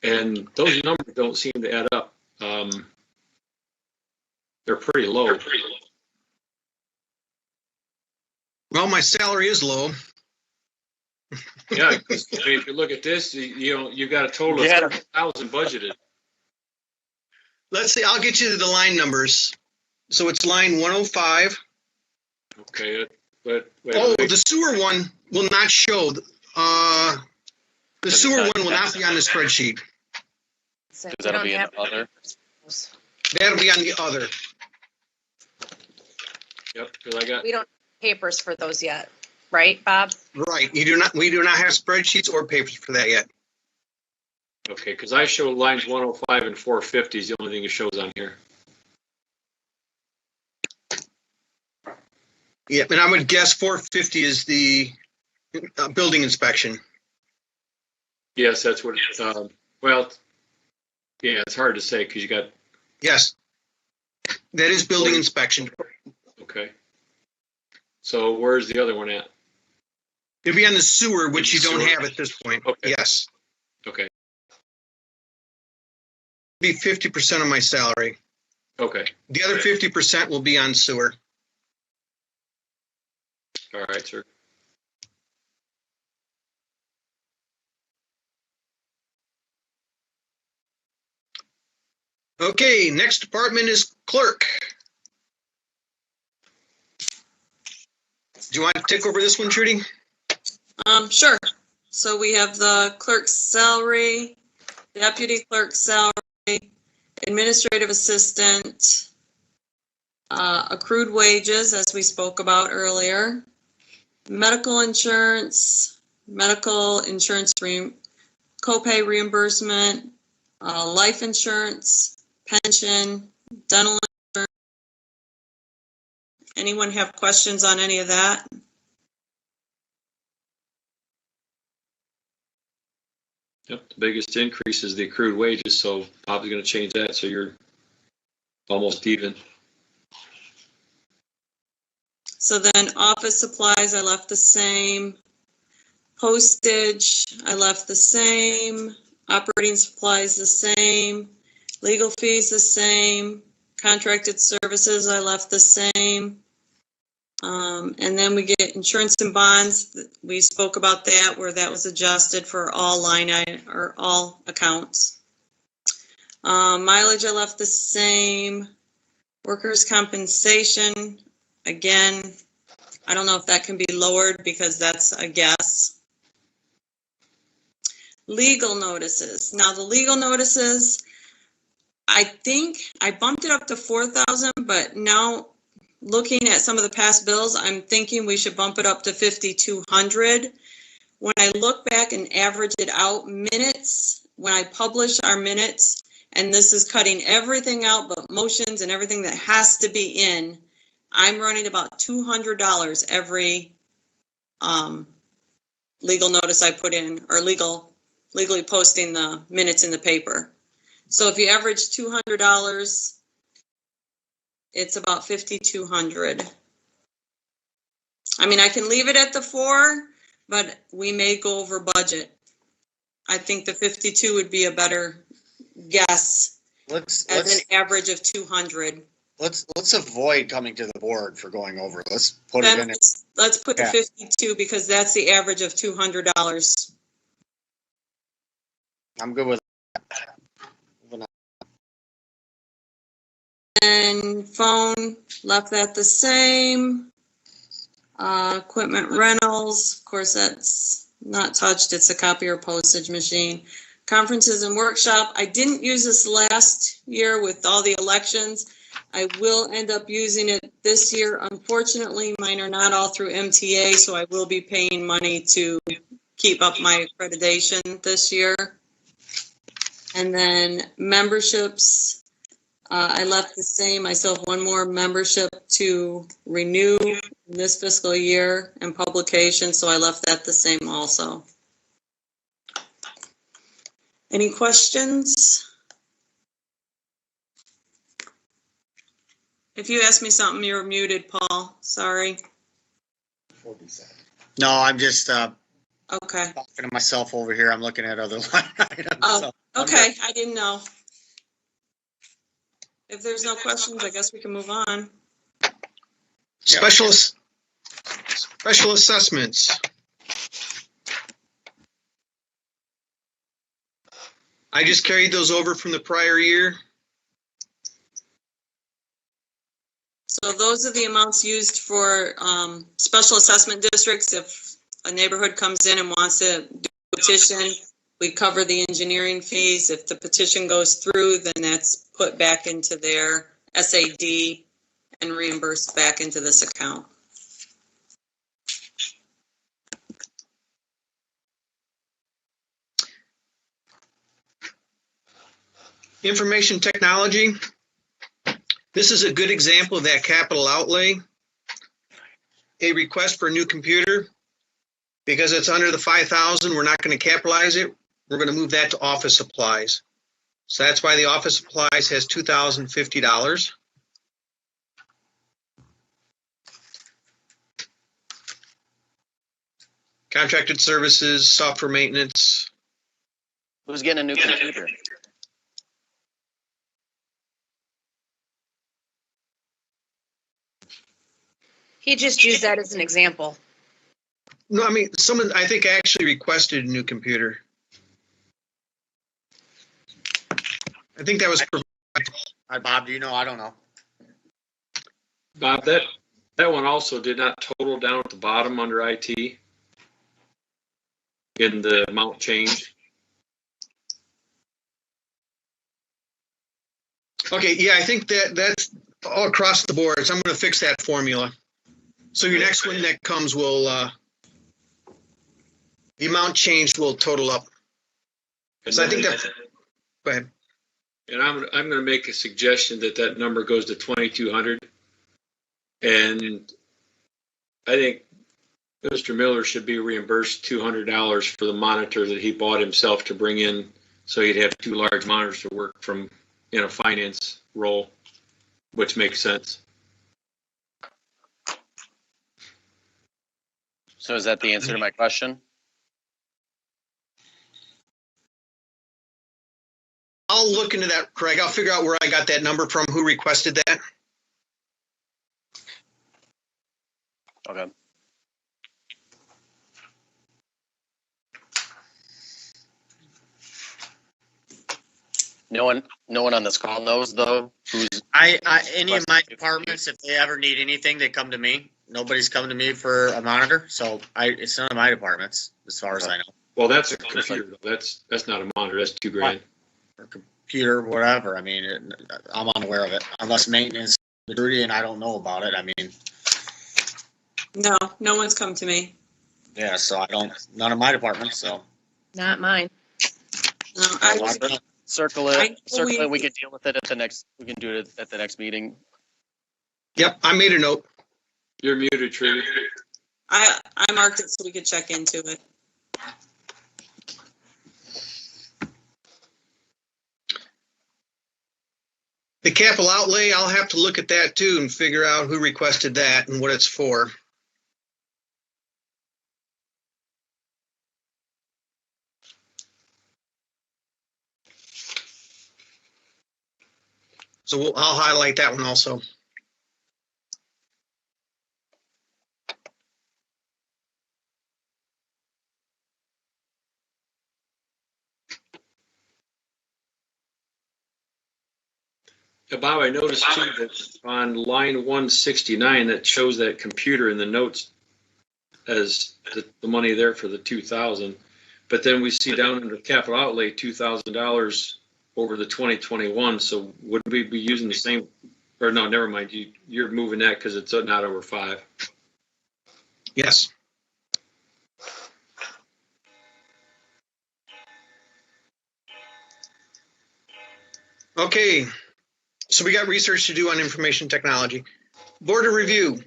And those numbers don't seem to add up. They're pretty low. Well, my salary is low. Yeah, if you look at this, you've got a total of 30,000 budgeted. Let's see, I'll get you the line numbers. So it's line 105. Okay, but wait, the sewer one will not show. The sewer one will not be on the spreadsheet. Because that'll be in other. That'll be on the other. Yep, because We don't have papers for those yet, right, Bob? Right. We do not have spreadsheets or papers for that yet. Okay, because I show lines 105 and 450 is the only thing it shows on here. Yeah, and I would guess 450 is the building inspection. Yes, that's what it's, well, yeah, it's hard to say because you got. Yes. That is building inspection. Okay. So where's the other one at? It'll be on the sewer, which you don't have at this point. Okay. Yes. Okay. Be 50% of my salary. Okay. The other 50% will be on sewer. All right, sir. Okay, next department is clerk. Do you want to take over this one, Trudy? Sure. So we have the clerk's salary, deputy clerk's salary, administrative assistant, accrued wages, as we spoke about earlier, medical insurance copay reimbursement, life insurance, pension, dental insurance. Anyone have questions on any of that? Yep, the biggest increase is the accrued wages, so Bob's gonna change that, so you're almost even. So then office supplies, I left the same. Postage, I left the same. Operating supplies, the same. Legal fees, the same. Contracted services, I left the same. And then we get insurance and bonds. We spoke about that, where that was adjusted for all line item or all accounts. Mileage, I left the same. Workers' compensation, again, I don't know if that can be lowered because that's a guess. Legal notices. Now the legal notices, I think I bumped it up to 4,000, but now looking at some of the past bills, I'm thinking we should bump it up to 5,200. When I look back and average it out, minutes, when I publish our minutes, and this is cutting everything out but motions and everything that has to be in, I'm running about $200 every legal notice I put in, or legally posting the minutes in the paper. So if you average $200, it's about 5,200. I mean, I can leave it at the 4, but we may go over budget. I think the 52 would be a better guess Let's as an average of 200. let's avoid coming to the board for going over. Let's put it Then in. let's put the Yeah. 52 because that's the average of $200. I'm good with And phone, left that the same. Equipment rentals, of course, that's not touched. It's a copier postage machine. Conferences and workshop. I didn't use this last year with all the elections. I will end up using it this year. Unfortunately, mine are not all through MTA, so I will be paying money to keep up my accreditation this year. And then memberships. I left the same. I still have one more membership to renew this fiscal year and publication, so I left that the same also. Any questions? If you ask me something, you're muted, Paul. Sorry. No, I'm just Okay. talking to myself over here. I'm looking at other line items. Oh, so I'm okay. I didn't know. If there's no questions, I guess we can move on. Special assessments. I just carried those over from the prior year. So those are the amounts used for special assessment districts. If a neighborhood comes in and wants to do a petition, we cover the engineering fees. If the petition goes through, then that's put back into their SAD and reimbursed back into this account. Information technology. This is a good example of that capital outlay. A request for a new computer. Because it's under the 5,000, we're not going to capitalize it. We're going to move that to office supplies. So that's why the office supplies has $2,050. Contracted services, software maintenance. Who's getting a new computer? He just used that as an example. No, I mean, someone I think actually requested a new computer. I think that was provided. Hi, Bob. Do you know? I don't know. Bob, that one also did not total down at the bottom under IT in the amount change. Okay, yeah, I think that's all across the board. So I'm going to fix that formula. So your next one that comes will, the amount changed will total up. So I think that, go ahead. And I'm going to make a suggestion that number goes to 2,200. And I think Mr. Miller should be reimbursed $200 for the monitor that he bought himself to bring in, so he'd have 2 large monitors to work from in a finance role, which makes sense. So is that the answer to my question? I'll look into that, Craig. I'll figure out where I got that number from, who requested that. Okay. No one on this call knows though who's Any of my departments, if they ever need anything, they come to me. Nobody's come to me for a monitor, so it's none of my departments as far as I know. Well, that's a computer. That's not a monitor. That's $2,000. Or computer, whatever. I mean, I'm unaware of it unless maintenance duty, and I don't know about it. I mean, No one's come to me. yeah. So none of my departments. So Not mine. No, I, circle I it. We believe- can deal with it at the next. We can do it at the next meeting. Yep, I made a note. You're muted, Trudy. I marked it so we could check into it. The capital outlay, I'll have to look at that too and figure out who requested that and what it's for. So I'll highlight that one also. Yeah, Bob, I noticed too that on line 169 that shows that computer in the notes as the money there for the 2,000, but then we see down under capital outlay $2,000 over the 2021. So would we be using the same? Or no, never mind. You're moving that because it's not over 5. Yes. Okay. So we got research to do on information technology. Board of review.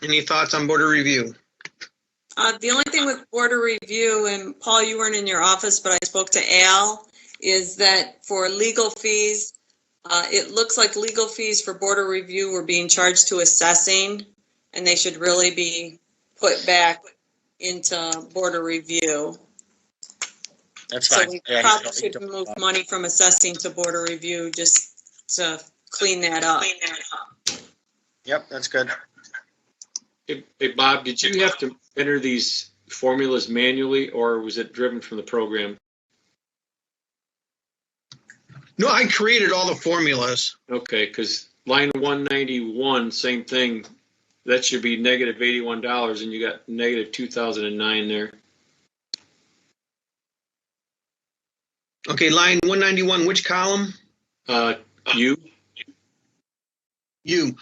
Any thoughts on board of review? The only thing with board of review, and Paul, you weren't in your office, but I spoke to Al, is that for legal fees, it looks like legal fees for board of review were being charged to assessing, and they should really be put back into board of review. that's So fine. we Yeah, probably should move money from assessing to board of review just to clean that up. Yep, that's good. Hey, Bob, did you have to enter these formulas manually or was it driven from the program? No, I created all the formulas. Okay, because line 191, same thing. That should be negative $81 and you got negative 2009 there. Okay, line 191, which column? You? You.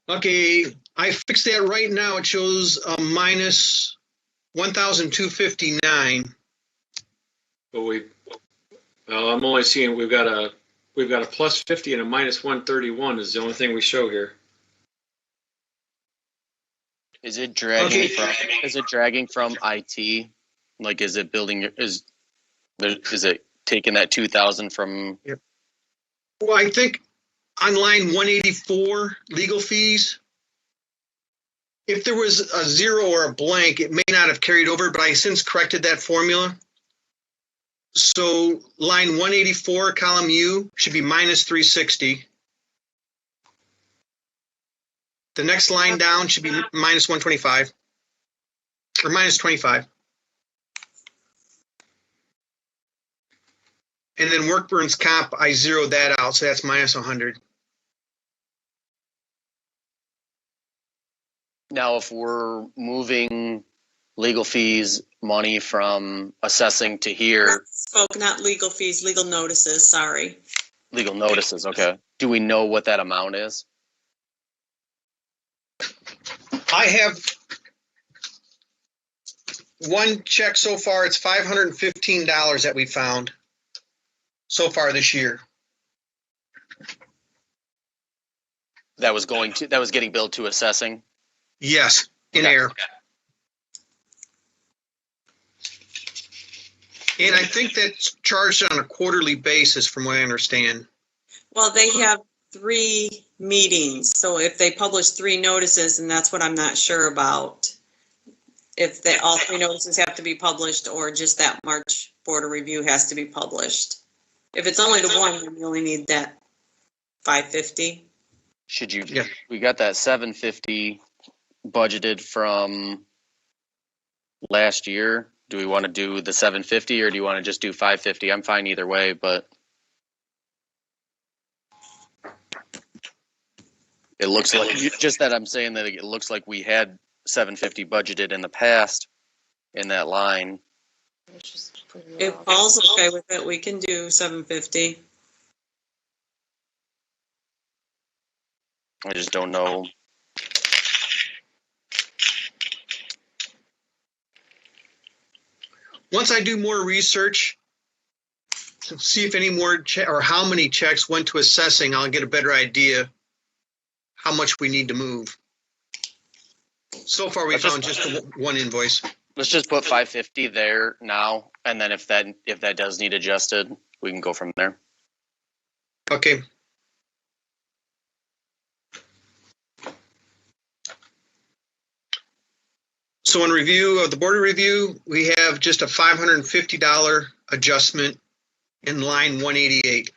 Okay, I fixed that right now. It shows a minus 1,259. But I'm only seeing we've got a plus 50 and a minus 131 is the only thing we show here. Is it dragging Okay. from? Is it dragging from IT? Like, is it building? Is it taking that 2,000 from? Well, I think on line 184, legal fees, if there was a 0 or a blank, it may not have carried over, but I since corrected that formula. So line 184, column U, should be minus 360. The next line down should be minus 125, or minus 25. And then work burns comp, I zeroed that out, so that's minus 100. Now, if we're moving legal fees money from assessing to here, Spoke, not legal fees, legal notices, sorry. legal notices, okay. Do we know what that amount is? I have one check so far, it's $515 $15 that we found so far this year. That was getting billed to assessing. Yes, in Okay. air. And I think that's charged on a quarterly basis from what I understand. Well, they have 3 meetings, so if they publish 3 notices, and that's what I'm not sure about. If all 3 notices have to be published or just that March Board of Review has to be published. If it's only the one, then you only need that $550. Should you? Yeah. We got that $750 budgeted from last year. Do we want to do the $750 or do you want to just do $550? I'm fine either way, but it looks like just that I'm saying that it looks like we had $750 budgeted in the past in that line. If Paul's okay with it, we can do $750. I just don't know. Once I do more research to see if any more or how many checks went to assessing, I'll get a better idea how much we need to move. So far, we found just one invoice. Let's just put $550 there now, and then if that does need adjusted, we can go from there. Okay. So in review of the board of review, we have just a $550 adjustment in line 188.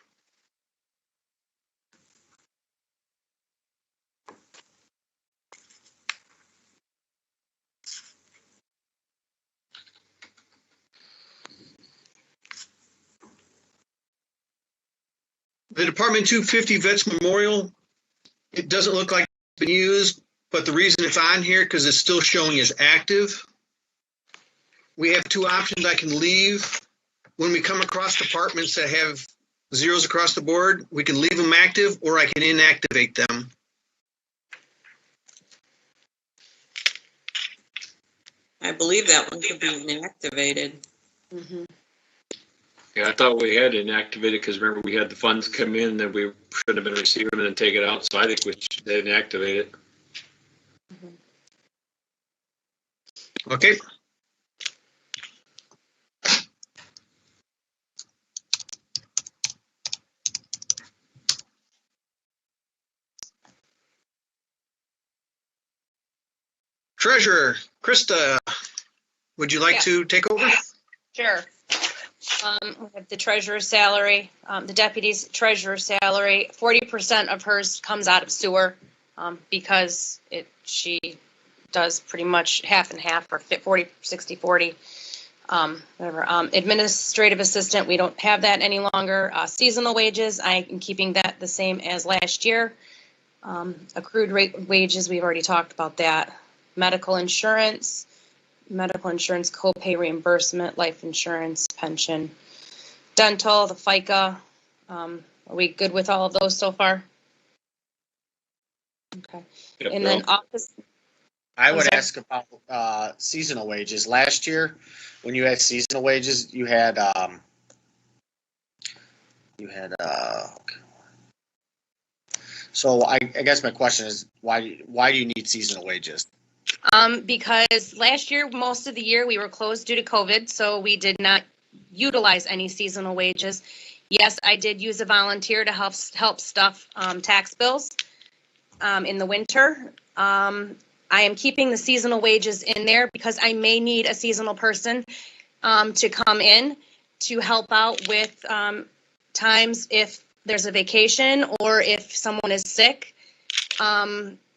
The Department 250 Vets Memorial, it doesn't look like it's been used, but the reason it's on here because it's still showing as active. We have 2 options I can leave. When we come across departments that have zeros across the board, we can leave them active or I can inactivate them. I believe that one could be inactivated. Mhm. Yeah, I thought we had to inactivate it because remember we had the funds come in that we should have been receiving them and then take it out. So I think we should inactivate it. Okay. Treasurer, Krista, would you like Yeah. to take over? Sure. We have the treasurer's salary, the deputy's treasurer's salary, 40% of hers comes out of sewer, because she does pretty much half and half, or 40, 60, 40. Whatever. Administrative assistant, we don't have that any longer. Seasonal wages, I am keeping that the same as last year. Accrued rate wages, we've already talked about that. Medical insurance copay reimbursement, life insurance, pension, dental, the FICA. Are we good with all of those so far? Okay. Yep, And Bill. then office, I would sorry? ask about seasonal wages. Last year, when you had seasonal wages, you had so I guess my question is why do you need seasonal wages? because last year, most of the year, we were closed due to COVID, so we did not utilize any seasonal wages. Yes, I did use a volunteer to help stuff tax bills in the winter. I am keeping the seasonal wages in there because I may need a seasonal person to come in to help out with times if there's a vacation or if someone is sick.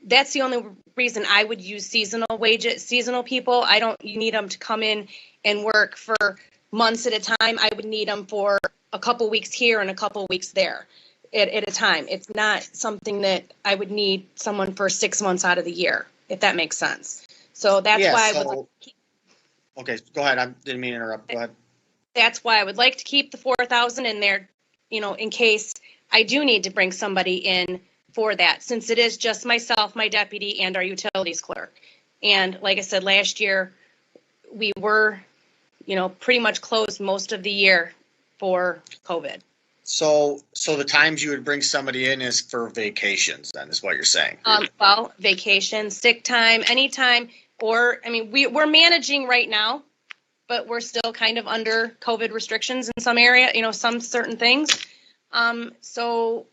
That's the only reason I would use seasonal wages, seasonal people. I don't need them to come in and work for months at a time. I would need them for a couple weeks here and a couple weeks there at a time. It's not something that I would need someone for 6 months out of the year, if that makes sense. So that's why I would like to keep. Okay, go ahead. I didn't mean to interrupt. Go ahead. That's why I would like to keep the 4,000 in there, in case I do need to bring somebody in for that, since it is just myself, my deputy, and our utilities clerk. And like I said, last year, we were pretty much closed most of the year for COVID. So the times you would bring somebody in is for vacations, then is what you're saying? Well, vacation, sick time, anytime, or, I mean, we're managing right now, but we're still kind of under COVID restrictions in some area, some certain things. So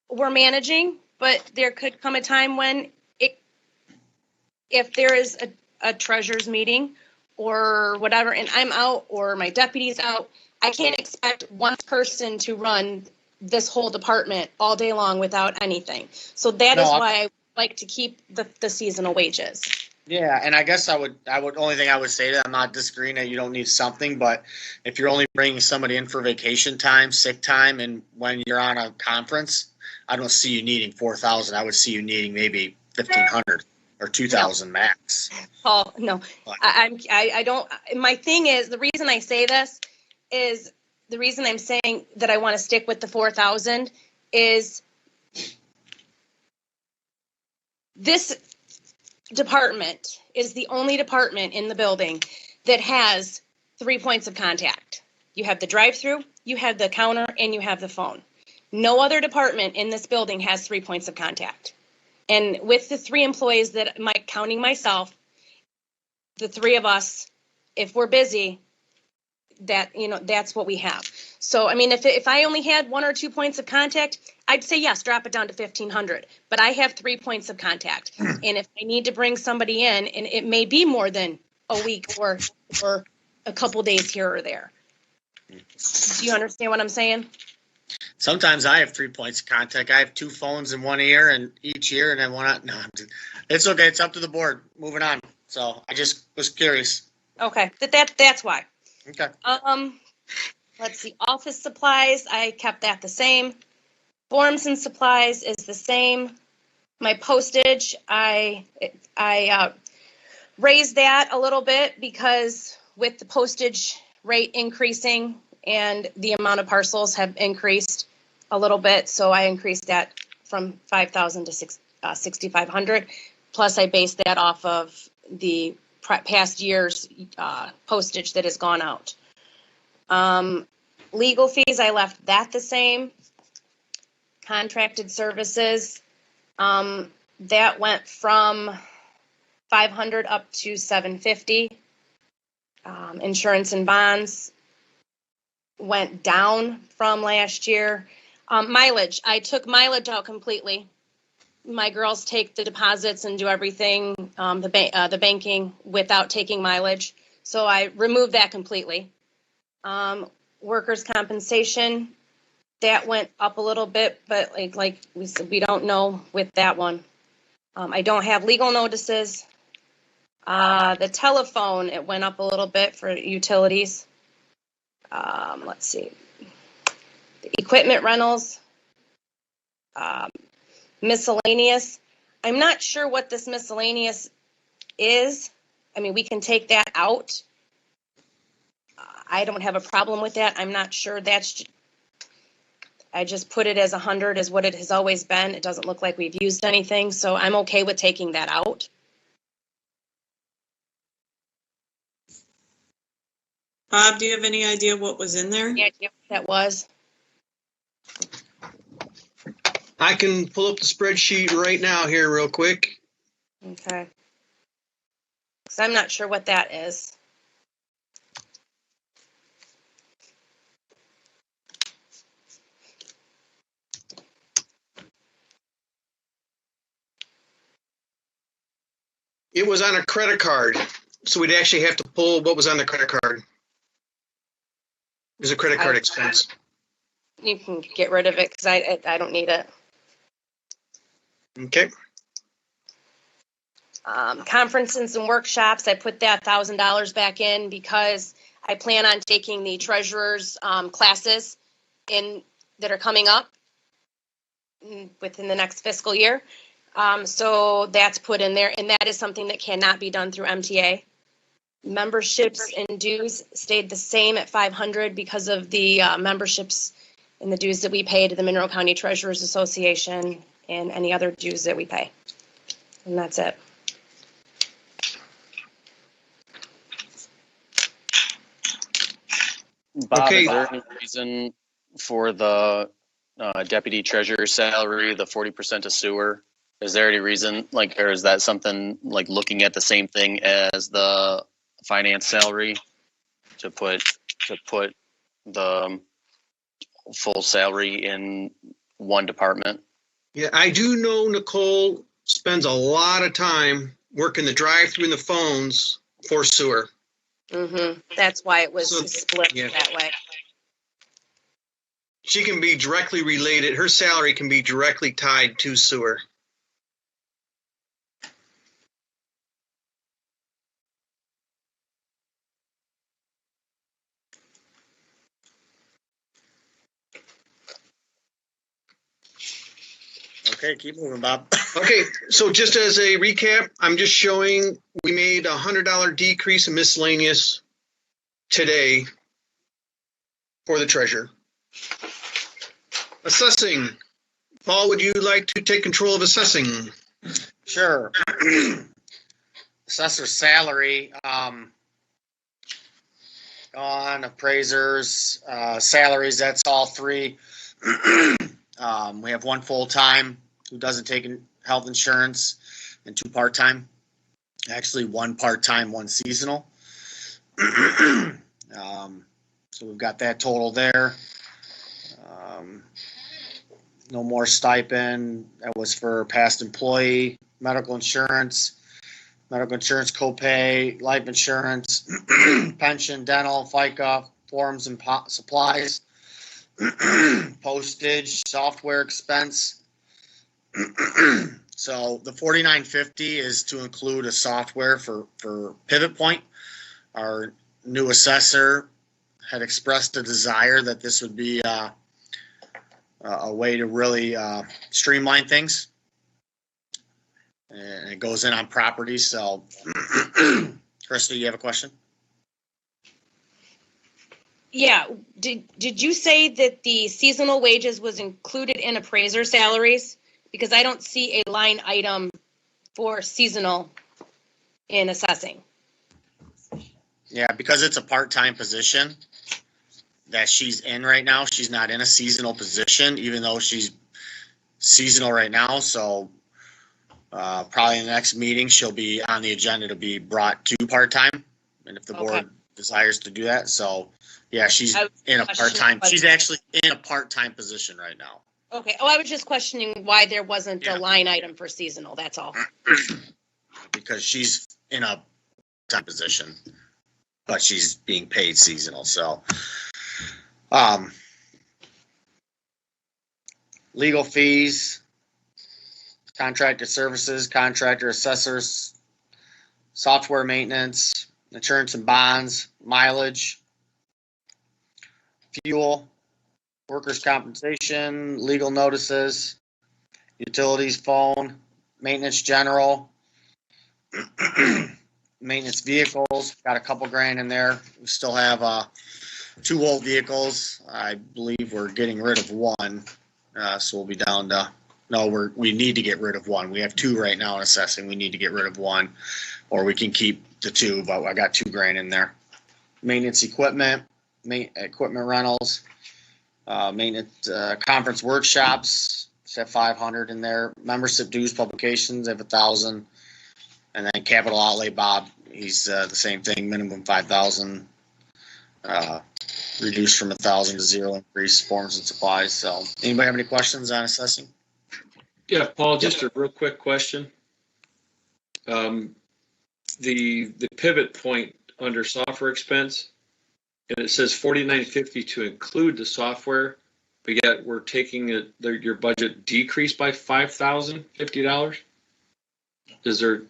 we're managing, but there could come a time when if there is a treasurer's meeting or whatever, and I'm out or my deputy's out, I can't expect one person to run this whole department all day long without anything. So that is why I like to keep the seasonal wages. Yeah, and I guess only thing I would say that I'm not disagreeing that you don't need something, but if you're only bringing somebody in for vacation time, sick time, and when you're on a conference, I don't see you needing 4,000. I would see you needing maybe 1,500 or 2,000 max. Oh, no, I don't, my thing is, the reason I say this is, the reason I'm saying that I want to stick with the 4,000 is this department is the only department in the building that has 3 points of contact. You have the drive-through, you have the counter, and you have the phone. No other department in this building has 3 points of contact. And with the 3 employees counting myself, the 3 of us, if we're busy, that's what we have. So, I mean, if I only had 1 or 2 points of contact, I'd say yes, drop it down to 1,500. But I have 3 points of contact. And if I need to bring somebody in, and it may be more than a week or a couple days here or there. Do you understand what I'm saying? Sometimes I have 3 points of contact. I have 2 phones in one ear and each ear, and then one out. No, it's okay. It's up to the board. Moving on. So I just was curious. Okay, that's why. Okay. Let's see. Office supplies, I kept that the same. Forms and supplies is the same. My postage, I raised that a little bit because with the postage rate increasing and the amount of parcels have increased a little bit, so I increased that from 5,000 to 6,500. Plus, I based that off of the past year's postage that has gone out. Legal fees, I left that the same. Contracted services, that went from 500 up to 750. Insurance and bonds went down from last year. Mileage, I took mileage out completely. My girls take the deposits and do everything, the banking without taking mileage. So I removed that completely. Workers' compensation, that went up a little bit, but like we said, we don't know with that one. I don't have legal notices. The telephone, it went up a little bit for utilities. Let's see. The equipment rentals. Miscellaneous. I'm not sure what this miscellaneous is. I mean, we can take that out. I don't have a problem with that. I'm not sure I just put it as 100 as what it has always been. It doesn't look like we've used anything, so I'm okay with taking that out. Bob, do you have any idea what was in there? Yeah, that was. I can pull up the spreadsheet right now here real quick. Okay. Because I'm not sure what that is. It was on a credit card, so we'd actually have to pull what was on the credit card. It was a credit card expense. You can get rid of it because I don't need it. Okay. Conferences and workshops, I put that $1,000 back in because I plan on taking the treasurer's classes that are coming up within the next fiscal year. So that's put in there, and that is something that cannot be done through MTA. Memberships and dues stayed the same at 500 because of the memberships and the dues that we pay to the Monroe County Treasurers Association and any other dues that we pay. And that's it. Bob, Okay. is there any reason for the deputy treasurer's salary, the 40% to sewer? Is there any reason, like, or is that something like looking at the same thing as the finance salary to put the full salary in one department? Yeah, I do know Nicole spends a lot of time working the drive-through and the phones for sewer. Mm-hmm. That's why it was So- split yeah. that way. She can be directly related. Her salary can be directly tied to sewer. Okay, keep moving, Bob. Okay, so just as a recap, I'm just showing we made a $100 decrease in miscellaneous today for the treasurer. Assessing. Paul, would you like to take control of assessing? Sure. Assessor salary, on appraisers, salaries, that's all three. We have one full-time who doesn't take health insurance and two part-time. Actually, one part-time, one seasonal. So we've got that total there. No more stipend. That was for past employee, medical insurance copay, life insurance, pension, dental, FICA, forms and supplies, postage, software expense. So the $49.50 is to include a software for Pivot Point. Our new assessor had expressed a desire that this would be a way to really streamline things. And it goes in on property. So, Krista, you have a question? Yeah. Did you say that the seasonal wages was included in appraiser salaries? Because I don't see a line item for seasonal in assessing. Yeah, because it's a part-time position that she's in right now. She's not in a seasonal position, even though she's seasonal right now. So probably in the next meeting, she'll be on the agenda to be brought to part-time. And if the board desires to do that. So yeah, she's in a part-time. She's actually in a part-time position right now. Okay. Oh, I was just questioning why there wasn't a line item for seasonal. That's all. Because she's in a time position, but she's being paid seasonal. So, legal fees, contracted services, contractor assessors, software maintenance, insurance and bonds, mileage, fuel, workers' compensation, legal notices, utilities, phone, maintenance general, maintenance vehicles, got a couple grand in there. We still have 2 old vehicles. I believe we're getting rid of one. So we'll be down to, no, we need to get rid of one. We have 2 right now in assessing. We need to get rid of one, or we can keep the 2, but I got 2 grand in there. Maintenance equipment, equipment rentals, maintenance, conference workshops, have 500 in there. Membership dues, publications, I have 1,000. And then capital outlay, Bob, he's the same thing, minimum 5,000, reduced from 1,000 to 0, increase forms and supplies. So anybody have any questions on assessing? Yeah, Paul, just a real quick question. The pivot point under software expense, and it says $49.50 to include the software, but yet we're taking your budget decreased by $5,050. Is there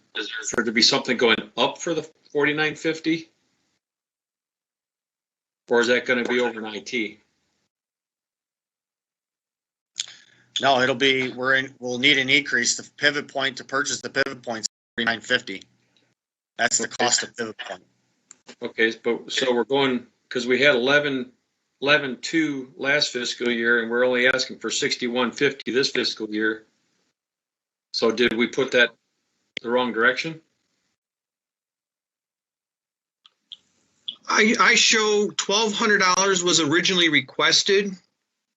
to be something going up for the $49.50? Or is that going to be over in IT? No, it'll be, we'll need an increase. The pivot point to purchase the pivot point's $49.50. That's the cost of pivot point. Okay, but so we're going, because we had 11.2 last fiscal year, and we're only asking for 61.50 this fiscal year. So did we put that the wrong direction? I show $1,200 was originally requested,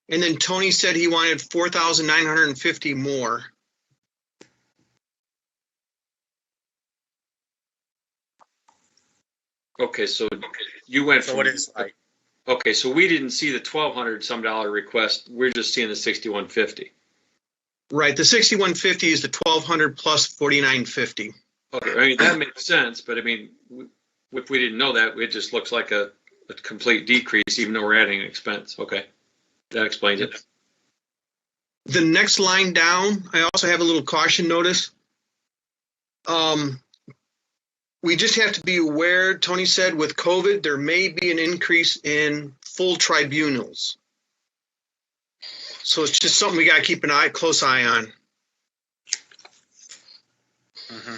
and then Tony said he wanted 4,950 more. Okay, so you went So from, what is right? okay, so we didn't see the $1,200 some dollar request. We're just seeing the 6,150. Right, the 6,150 is the 1,200 plus 4,950. Okay, I mean, that makes sense, but I mean, if we didn't know that, it just looks like a complete decrease, even though we're adding an expense. Okay, that explains it. The next line down, I also have a little caution notice. We just have to be aware, Tony said, with COVID, there may be an increase in full tribunals. So it's just something we got to keep an close eye on. Mm-hmm.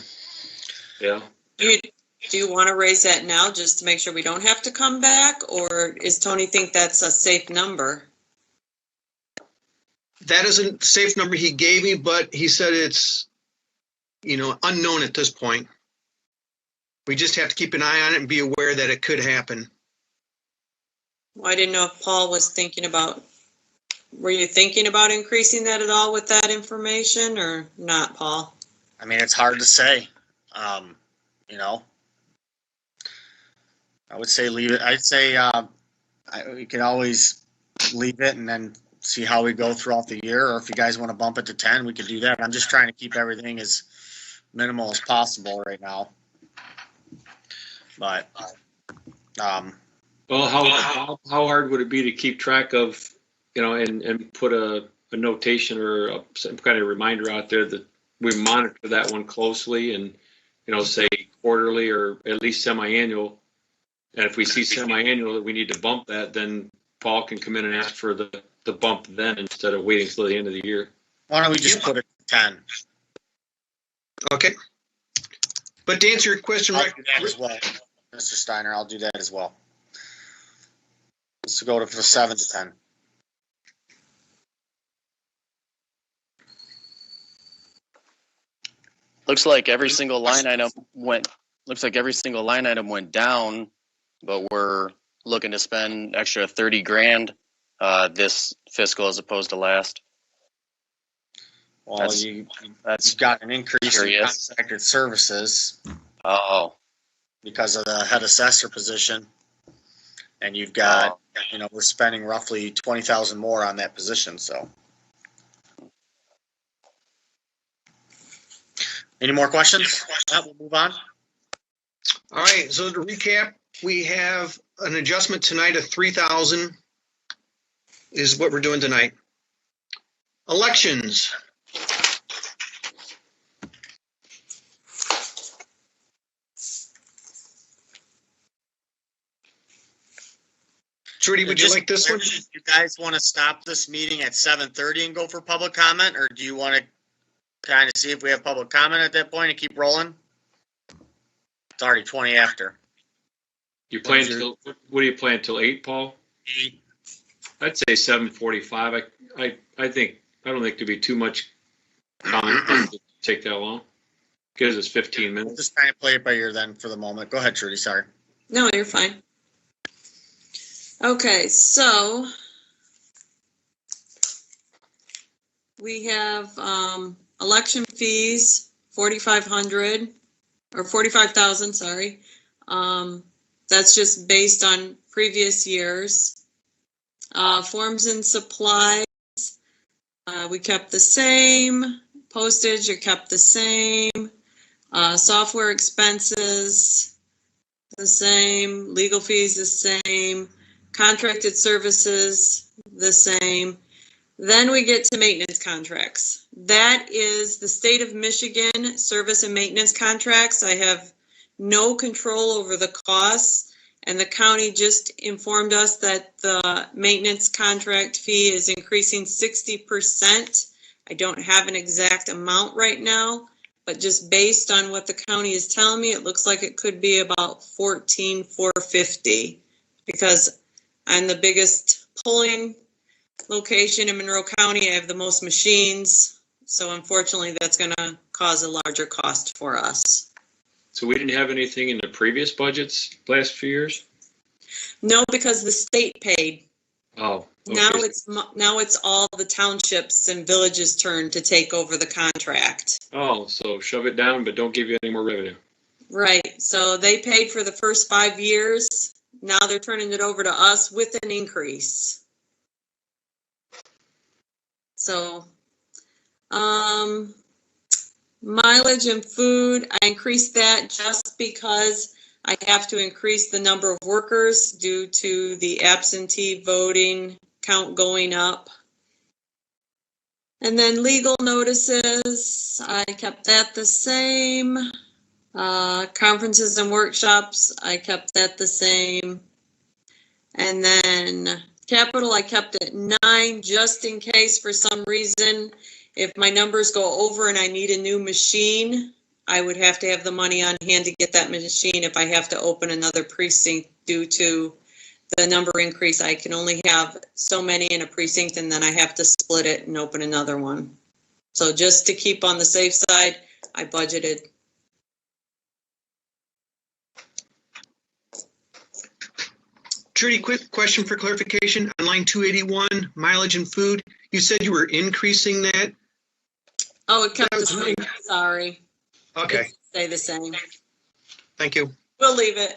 Yeah. Do you want to raise that now just to make sure we don't have to come back, or is Tony think that's a safe number? That is a safe number he gave me, but he said it's, unknown at this point. We just have to keep an eye on it and be aware that it could happen. Well, I didn't know if Paul was thinking about, were you thinking about increasing that at all with that information or not, Paul? I mean, it's hard to say. I would say leave it. I'd say we can always leave it and then see how we go throughout the year. Or if you guys want to bump it to 10, we could do that. I'm just trying to keep everything as minimal as possible right now. But well, how hard would it be to keep track of, and put a notation or some kind of reminder out there that we monitor that one closely and, say quarterly or at least semi-annual. And if we see semi-annual that we need to bump that, then Paul can come in and ask for the bump then instead of waiting till the end of the year. Why don't we just put it at 10? Okay. But to answer your question, I'll Rick, do that as well, Mr. Steiner. I'll do that as well. Let's go from 7 to 10. Looks like every single line item went down, but we're looking to spend extra 30 grand this fiscal as opposed to last. Well, you've got an increase in contracted services. Oh. Because of the head assessor position. And you've got, we're spending roughly 20,000 more on that position, so. Any more questions? We'll move on. All right, so to recap, we have an adjustment tonight of 3,000 is what we're doing tonight. Elections. Trudy, would you like this one? You guys want to stop this meeting at 7:30 and go for public comment, or do you want to kind of see if we have public comment at that point and keep rolling? It's already 20 after. What do you plan till 8, Paul? 8. I'd say 7:45. I don't think there'd be too much comment to take that long. Gives us 15 minutes. We'll just kind of play it by ear then for the moment. Go ahead, Trudy. Sorry. No, you're fine. Okay, so we have election fees, 4,500 or 45,000. Sorry, that's just based on previous years. Forms and supplies, we kept the same. Postage, you kept the same. Software expenses, the same. Legal fees, the same. Contracted services, the same. Then we get to maintenance contracts. That is the state of Michigan service and maintenance contracts. I have no control over the costs, and the county just informed us that the maintenance contract fee is increasing 60%. I don't have an exact amount right now, but just based on what the county is telling me, it looks like it could be about $14,450 because I'm the biggest polling location in Monroe County. I have the most machines. So unfortunately, that's going to cause a larger cost for us. So we didn't have anything in the previous budgets last few years? No, because the state paid. Oh, okay. Now it's all the townships and villages' turn to take over the contract. Oh, so shove it down, but don't give you any more revenue. Right, so they paid for the first 5 years. Now they're turning it over to us with an increase. So, mileage and food, I increased that just because I have to increase the number of workers due to the absentee voting count going up. And then legal notices, I kept that the same. Conferences and workshops, I kept that the same. And then capital, I kept at 9 just in case for some reason, if my numbers go over and I need a new machine, I would have to have the money on hand to get that machine if I have to open another precinct due to the number increase. I can only have so many in a precinct and then I have to split it and open another one. So just to keep on the safe side, I budgeted. Trudy, quick question for clarification. On line 281, mileage and food, you said you were increasing that? Oh, it kept the same. Sorry. Okay, It stay the same. thank you. We'll leave it.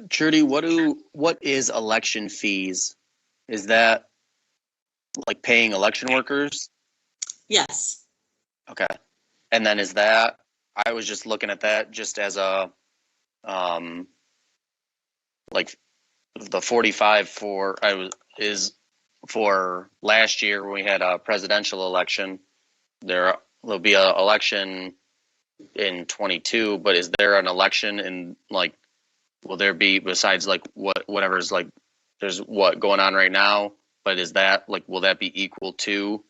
Trudy, what is election fees? Is that like paying election workers? Yes. Okay. And then is that, I was just looking at that just as a, like the 45 is for last year when we had a presidential election. There'll be an election in 22, but is there an election in like, will there be, besides like whatever's like, there's what going on right now, but is that like, will that be equal to,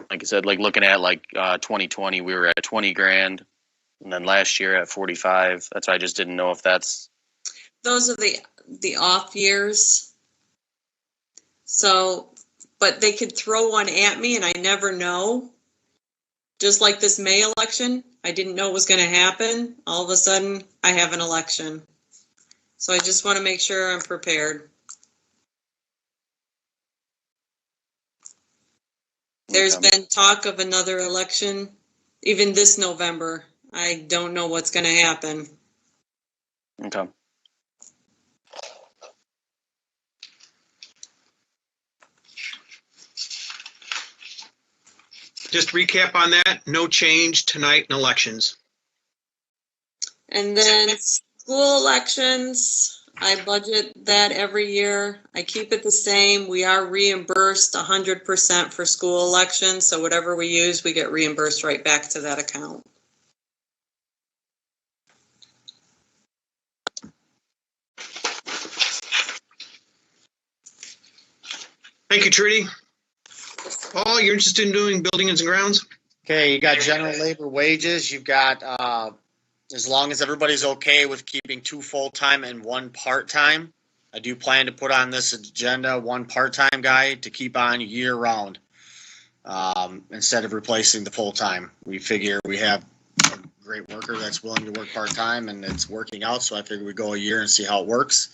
like I said, like looking at like 2020, we were at 20 grand and then last year at 45. That's why I just didn't know if that's. Those are the off years. So, but they could throw one at me and I never know. Just like this May election, I didn't know it was going to happen. All of a sudden, I have an election. So I just want to make sure I'm prepared. There's been talk of another election, even this November. I don't know what's going to happen. Okay. Just recap on that, no change tonight in elections. And then school elections, I budget that every year. I keep it the same. We are reimbursed 100% for school elections. So whatever we use, we get reimbursed right back to that account. Thank you, Trudy. Paul, you're interested in doing buildings and grounds? Okay, you got general labor wages. You've got, as long as everybody's okay with keeping 2 full-time and 1 part-time, I do plan to put on this agenda 1 part-time guy to keep on year-round instead of replacing the full-time. We figure we have a great worker that's willing to work part-time and it's working out, so I figure we go a year and see how it works.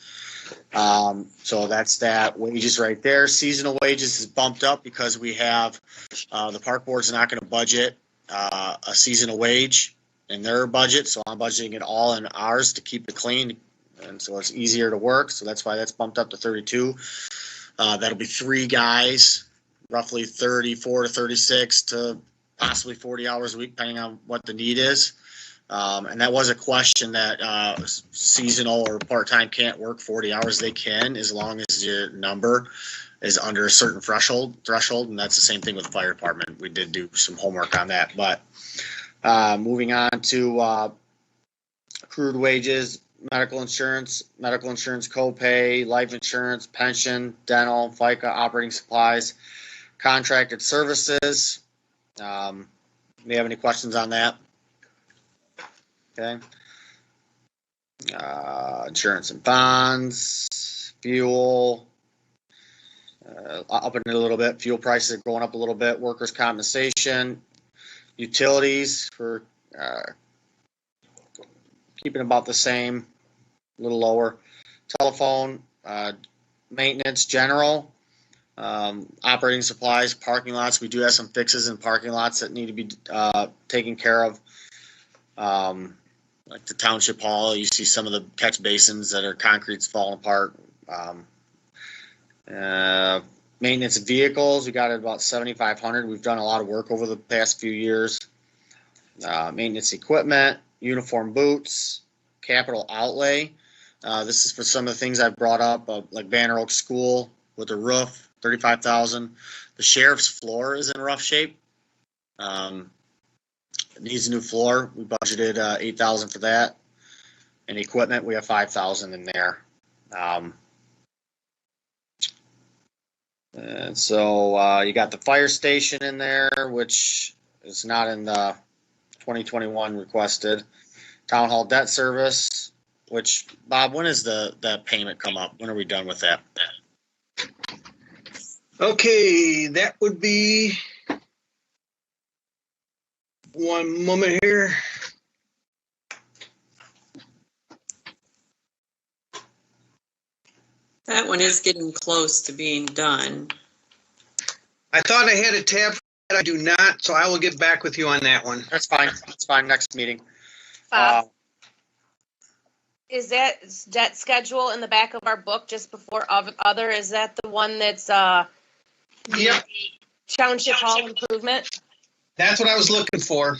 So that's that. Wages right there. Seasonal wages is bumped up because we have the park board's not going to budget a seasonal wage in their budget, so I'm budgeting it all in ours to keep it clean, and so it's easier to work. So that's why that's bumped up to 32. That'll be 3 guys, roughly 34 to 36 to possibly 40 hours a week, depending on what the need is. And that was a question that seasonal or part-time can't work 40 hours. They can, as long as your number is under a certain threshold, and that's the same thing with the fire department. We did do some homework on that. But moving on to accrued wages, medical insurance copay, life insurance, pension, dental, FICA, operating supplies, contracted services. Do you have any questions on that? Okay. Insurance and bonds, fuel, up in a little bit. Fuel prices are going up a little bit. Workers' compensation, utilities for keeping about the same, a little lower. Telephone, maintenance, general, operating supplies, parking lots. We do have some fixes in parking lots that need to be taken care of. Like the township hall, you see some of the catch basins that are concrete's falling apart. Maintenance of vehicles, we got it about 7,500. We've done a lot of work over the past few years. Maintenance equipment, uniform boots, capital outlay. This is for some of the things I've brought up, like Banner Oak School with the roof, 35,000. The sheriff's floor is in rough shape. It needs a new floor. We budgeted 8,000 for that. And equipment, we have 5,000 in there. And so you got the fire station in there, which is not in the 2021 requested. Town hall debt service, which, Bob, when is that payment come up? When are we done with that? Okay, that would be, one moment here. That one is getting close to being done. I thought I had a tab for that. I do not, so I will get back with you on that one. That's fine. That's fine. Next meeting. Is that debt schedule in the back of our book just before other? Is that the one that's Yep, Township Hall improvement? that's what I was looking for.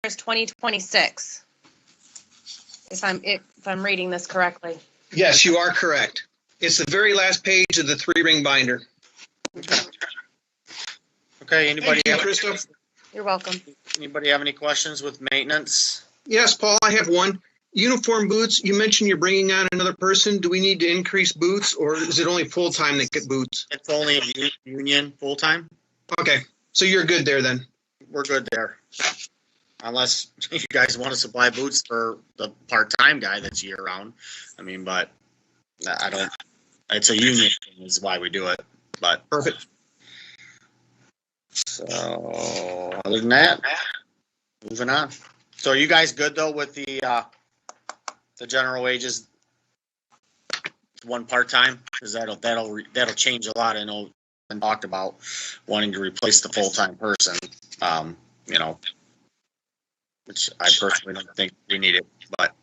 There's 2026. If I'm reading this correctly. Yes, you are correct. It's the very last page of the 3-ring binder. Okay. Anybody Thank you, have, Krista. You're welcome. anybody have any questions with maintenance? Yes, Paul, I have one. Uniform boots, you mentioned you're bringing on another person. Do we need to increase boots, or is it only full-time that get boots? It's only a union full time. Okay, so you're good there then. We're good there. Unless you guys want to supply boots for the part-time guy that's year round. I mean, but I don't, it's a union thing is why we do it, but. Perfect. So other than that, moving on. So are you guys good though with the general wages? One part-time, because that'll change a lot. I know and talked about wanting to replace the full-time person, you know, which I personally don't think we need it, but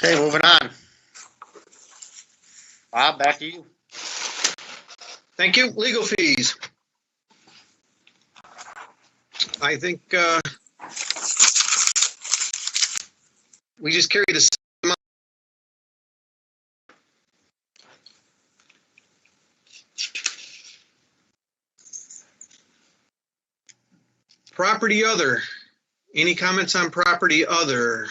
okay, moving on. Bob, back to you. Thank you. Legal fees. I think we just carry the same amount. Property other. Any comments on property other?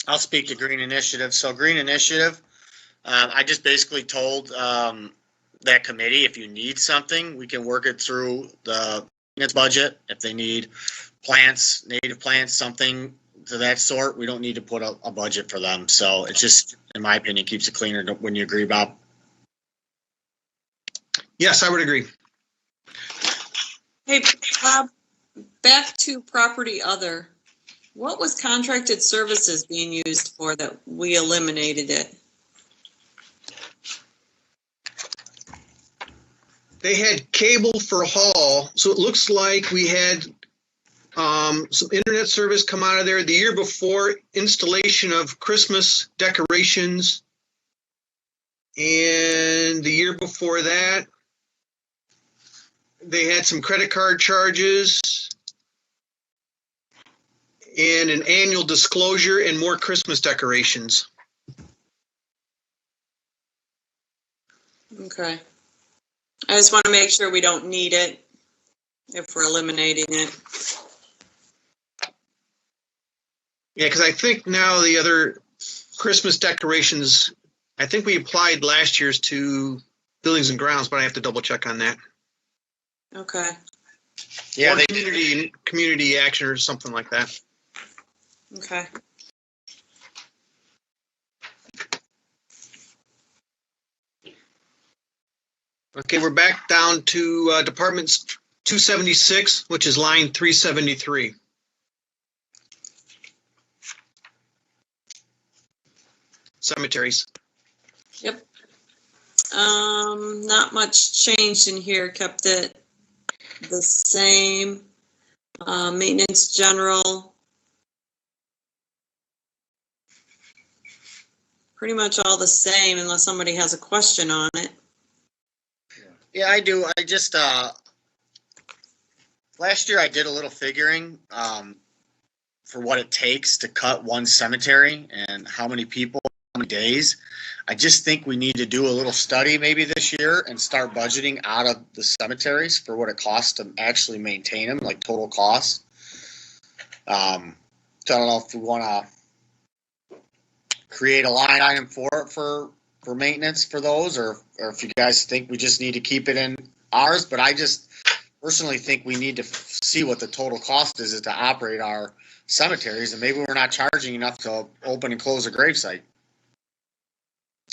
I'll speak to Green Initiative. So Green Initiative, I just basically told that committee, if you need something, we can work it through the maintenance budget. If they need plants, native plants, something to that sort, we don't need to put a budget for them. So it just, in my opinion, keeps it cleaner. Wouldn't you agree, Bob? Yes, I would agree. Hey, Bob, back to property other. What was contracted services being used for that we eliminated it? They had cable for hall, so it looks like we had some internet service come out of there. The year before, installation of Christmas decorations. And the year before that, they had some credit card charges and an annual disclosure and more Christmas decorations. Okay. I just want to make sure we don't need it if we're eliminating it. Yeah, because I think now the other Christmas decorations, I think we applied last year's to buildings and grounds, but I have to double check on that. Okay. Yeah, or they community action or something like that. Okay. Okay, we're back down to Departments 276, which is line 373. Cemeteries. Yep. Not much changed in here, kept it the same. Maintenance general. Pretty much all the same unless somebody has a question on it. Yeah, I do. I just, last year I did a little figuring, for what it takes to cut one cemetery and how many people, how many days. I just think we need to do a little study maybe this year and start budgeting out of the cemeteries for what it costs to actually maintain them, like total costs. So I don't know if we want to create a line item for maintenance for those, or if you guys think we just need to keep it in ours. But I just personally think we need to see what the total cost is to operate our cemeteries, and maybe we're not charging enough to open and close a gravesite.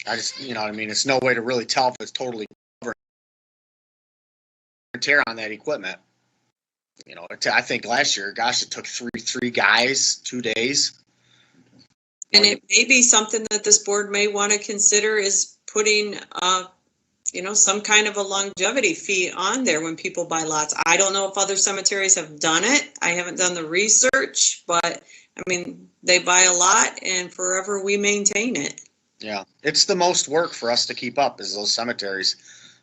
I just, you know what I mean? It's no way to really tell if it's totally covered. Tear on that equipment. You know, I think last year, gosh, it took three guys, 2 days. And it may be something that this board may want to consider is putting, some kind of a longevity fee on there when people buy lots. I don't know if other cemeteries have done it. I haven't done the research, but I mean, they buy a lot and forever we maintain it. Yeah, it's the most work for us to keep up is those cemeteries.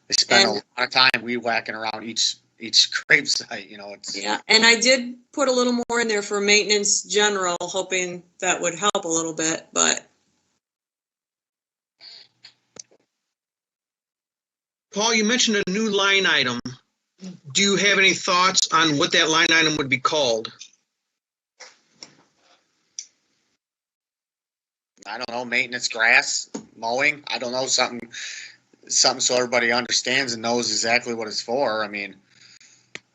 They spend a lot of time weed whacking around each gravesite, you know. Yeah, and I did put a little more in there for maintenance general, hoping that would help a little bit, but. Paul, you mentioned a new line item. Do you have any thoughts on what that line item would be called? I don't know, maintenance, grass, mowing. I don't know, something so everybody understands and knows exactly what it's for. I mean,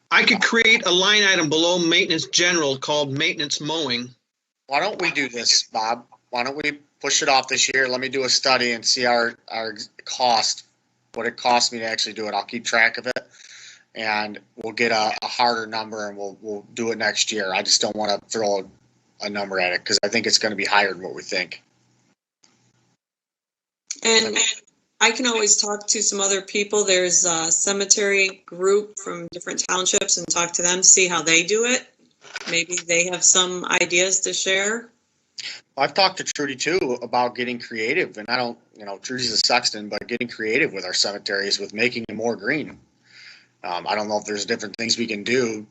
I could create a line item below maintenance general called maintenance mowing. why don't we do this, Bob? Why don't we push it off this year? Let me do a study and see our cost, what it costs me to actually do it. I'll keep track of it, and we'll get a harder number, and we'll do it next year. I just don't want to throw a number at it because I think it's going to be higher than what we think. And I can always talk to some other people. There's a cemetery group from different townships and talk to them, see how they do it. Maybe they have some ideas to share. I've talked to Trudy too about getting creative, and I don't, Trudy's a sexton, but getting creative with our cemeteries with making them more green. I don't know if there's different things we can do,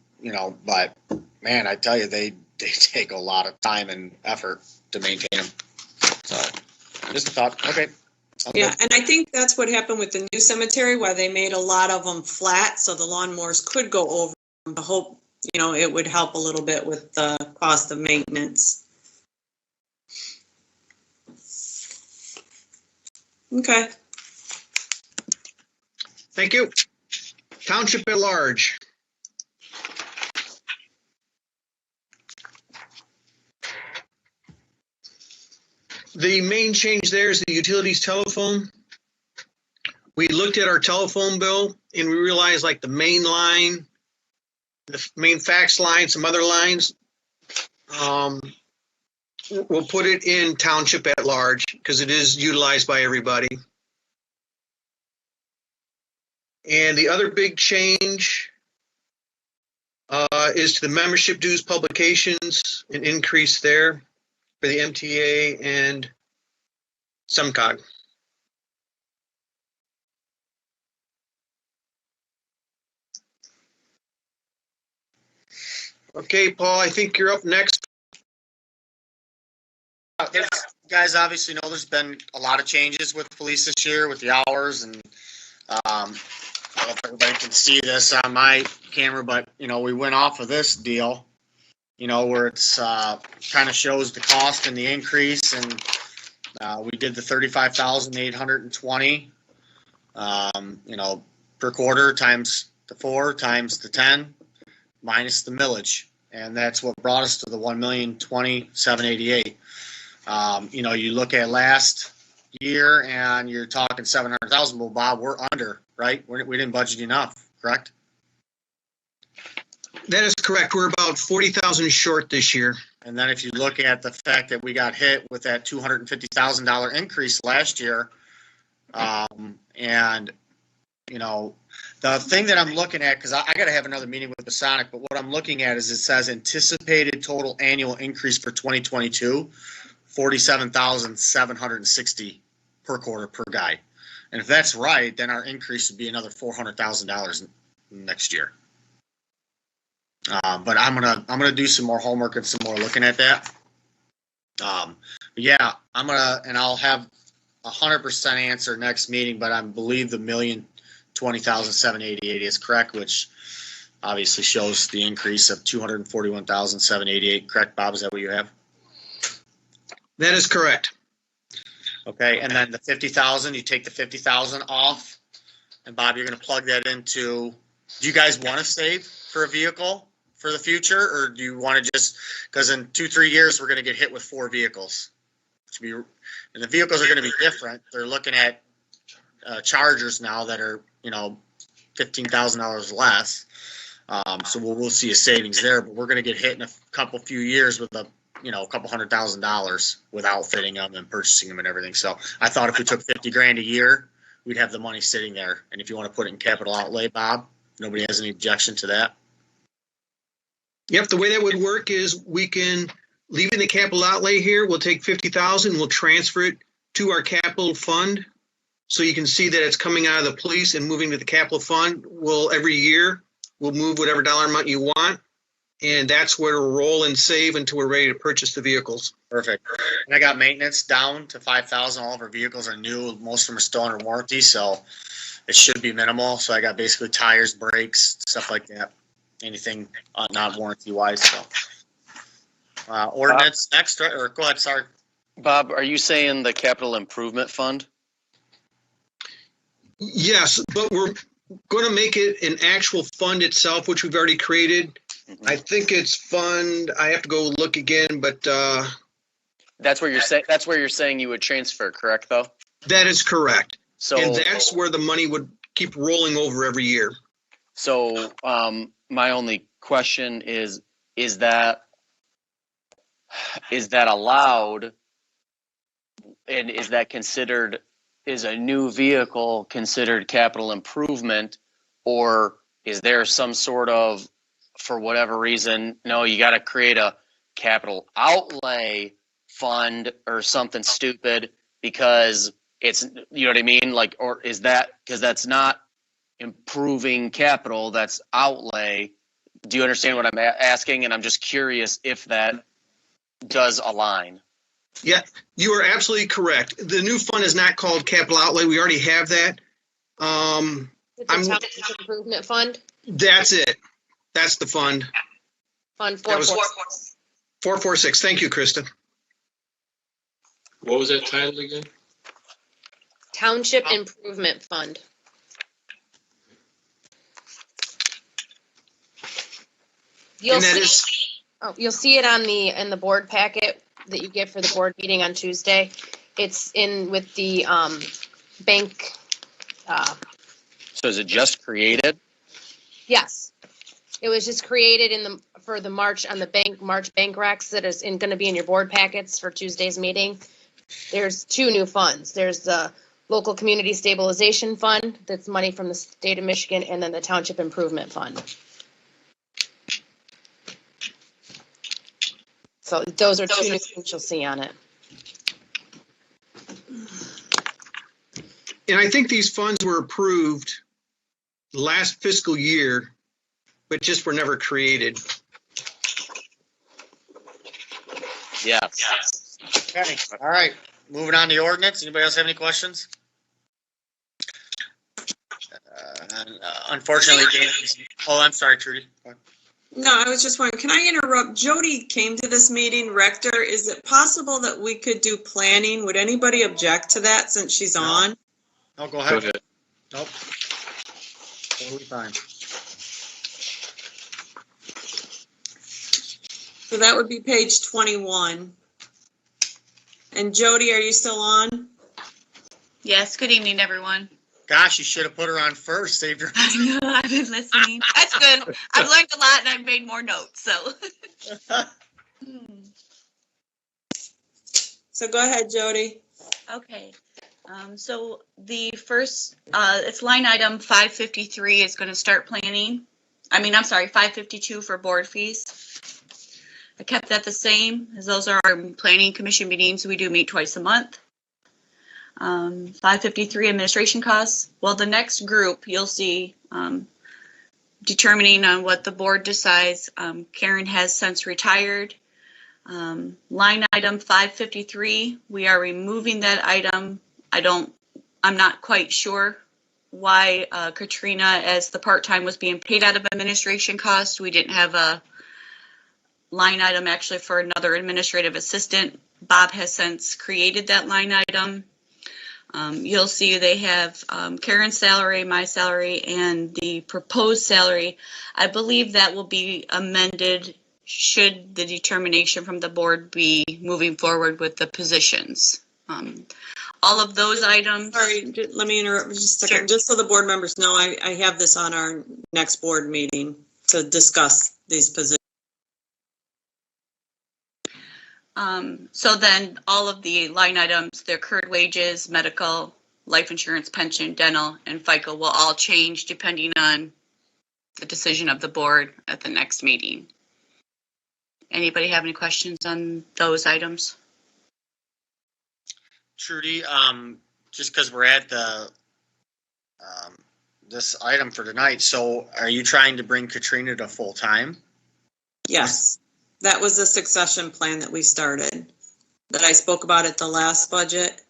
but man, I tell you, they take a lot of time and effort to maintain them. So just a thought. Okay. Yeah, and I think that's what happened with the new cemetery, where they made a lot of them flat so the lawnmowers could go over them. I hope, it would help a little bit with the cost of maintenance. Okay. Thank you. Township at large. The main change there is the utilities telephone. We looked at our telephone bill and we realized like the main line, the main fax line, some other lines, we'll put it in township at large because it is utilized by everybody. And the other big change is to the membership dues publications, an increase there for the MTA and SEMCOG. Okay, Paul, I think you're up next. Guys obviously know there's been a lot of changes with police this year with the hours, and I don't know if everybody can see this on my camera, but we went off of this deal, where it's kind of shows the cost and the increase, and we did the 35,820 per quarter times the 4 times the 10 minus the millage, and that's what brought us to the 1,020,788. You look at last year and you're talking 700,000. Well, Bob, we're under right? We didn't budget enough, correct? That is correct. We're about 40,000 short this year. And then if you look at the fact that we got hit with that $250,000 increase last year, and you know, the thing that I'm looking at, because I got to have another meeting with Masonic, but what I'm looking at is it says anticipated total annual increase for 2022, 47,760 per quarter per guy. And if that's right, then our increase would be another $400,000 next year. But I'm gonna do some more homework and some more looking at that. But yeah, and I'll have 100% answer next meeting. But I believe the $1,020,788 is correct, which obviously shows the increase of $241,788. Correct, Bob? Is that what you have? That is correct. Okay, and then the 50,000, you take the 50,000 off, and Bob, you're gonna plug that into. Do you guys want to save for a vehicle for the future, or do you want to just, because in 2-3 years we're going to get hit with 4 vehicles, and the vehicles are going to be different. They're looking at Chargers now that are $15,000 less, so we'll see a savings there. But we're going to get hit in a few years with a couple $100,000 with outfitting them and purchasing them and everything. So I thought if we took $50,000 a year, we'd have the money sitting there. And if you want to put it in capital outlay, Bob, nobody has any objection to that. Yep, the way that would work is we can, leaving the capital outlay here, we'll take 50,000, we'll transfer it to our capital fund. So you can see that it's coming out of the police and moving to the capital fund. Every year, we'll move whatever dollar amount you want. And that's where we'll roll and save until we're ready to purchase the vehicles. Perfect. And I got maintenance down to 5,000. All of our vehicles are new. Most of them are still under warranty, so it should be minimal. So I got basically tires, brakes, stuff like that. Anything not warranty wise. So ordinance next, or go ahead. Sorry, Bob. Are you saying the capital improvement fund? Yes, but we're going to make it an actual fund itself, which we've already created. Mm-hmm. I think it's fund. I have to go look again, but that's where you're saying. That's where you're saying you would transfer, correct? Though that is correct. So, and that's where the money would keep rolling over every year. So, my only question is that allowed, and is that considered, is a new vehicle considered capital improvement, or is there some sort of, for whatever reason, no, you got to create a capital outlay fund or something stupid because it's, you know what I mean? Like, or is that, because that's not improving capital, that's outlay. Do you understand what I'm asking? And I'm just curious if that does align. Yeah, you are absolutely correct. The new fund is not called capital outlay. We already have that. It's a township improvement fund. That's it. That's the fund. Fund 446. 446. Thank you, Krista. What was that title again? Township Improvement Fund. You'll see it on in the board packet that you get for the board meeting on Tuesday. It's in with the bank. So is it just created? Yes, it was just created for the March bank recs that is going to be in your board packets for Tuesday's meeting. There's 2 new funds. There's the Local Community Stabilization Fund, that's money from the state of Michigan, and then the Township Improvement Fund. So those are 2 new things you'll see on it. And I think these funds were approved last fiscal year, but just were never created. Yeah. Okay. All right. Moving on to the ordinance. Anybody else have any questions? Unfortunately, I'm sorry, Trudy. No, I was just wondering, can I interrupt? Jody came to this meeting, Rector. Is it possible that we could do planning? Would anybody object to that since she's on? Oh, go ahead. Nope. Totally fine. So that would be page 21. And Jody, are you still on? Yes, good evening, everyone. Gosh, you should have put her on first. Saved her. I know, I've been listening. That's good. I've learned a lot and I've made more notes, so. So go ahead, Jody. Okay, so the first, it's line item 553 is going to start planning. I'm sorry, 552 for board fees. I kept that the same, as those are our planning commission meetings. We do meet twice a month. 553 administration costs. Well, the next group you'll see determining on what the board decides. Karen has since retired. Line item 553, we are removing that item. I'm not quite sure why Katrina, as the part-time, was being paid out of administration costs. We didn't have a line item actually for another administrative assistant. Bob has since created that line item. You'll see they have Karen's salary, my salary, and the proposed salary. I believe that will be amended should the determination from the board be moving forward with the positions. All of those items. Sorry, let me interrupt just a second. Sure. Just so the board members know, I have this on our next board meeting to discuss these positions. So then all of the line items, their accrued wages, medical, life insurance, pension, dental, and FICA will all change depending on the decision of the board at the next meeting. Anybody have any questions on those items? Trudy, just because we're at the this item for tonight, so are you trying to bring Katrina to full time? Yes, that was the succession plan that we started, that I spoke about at the last budget.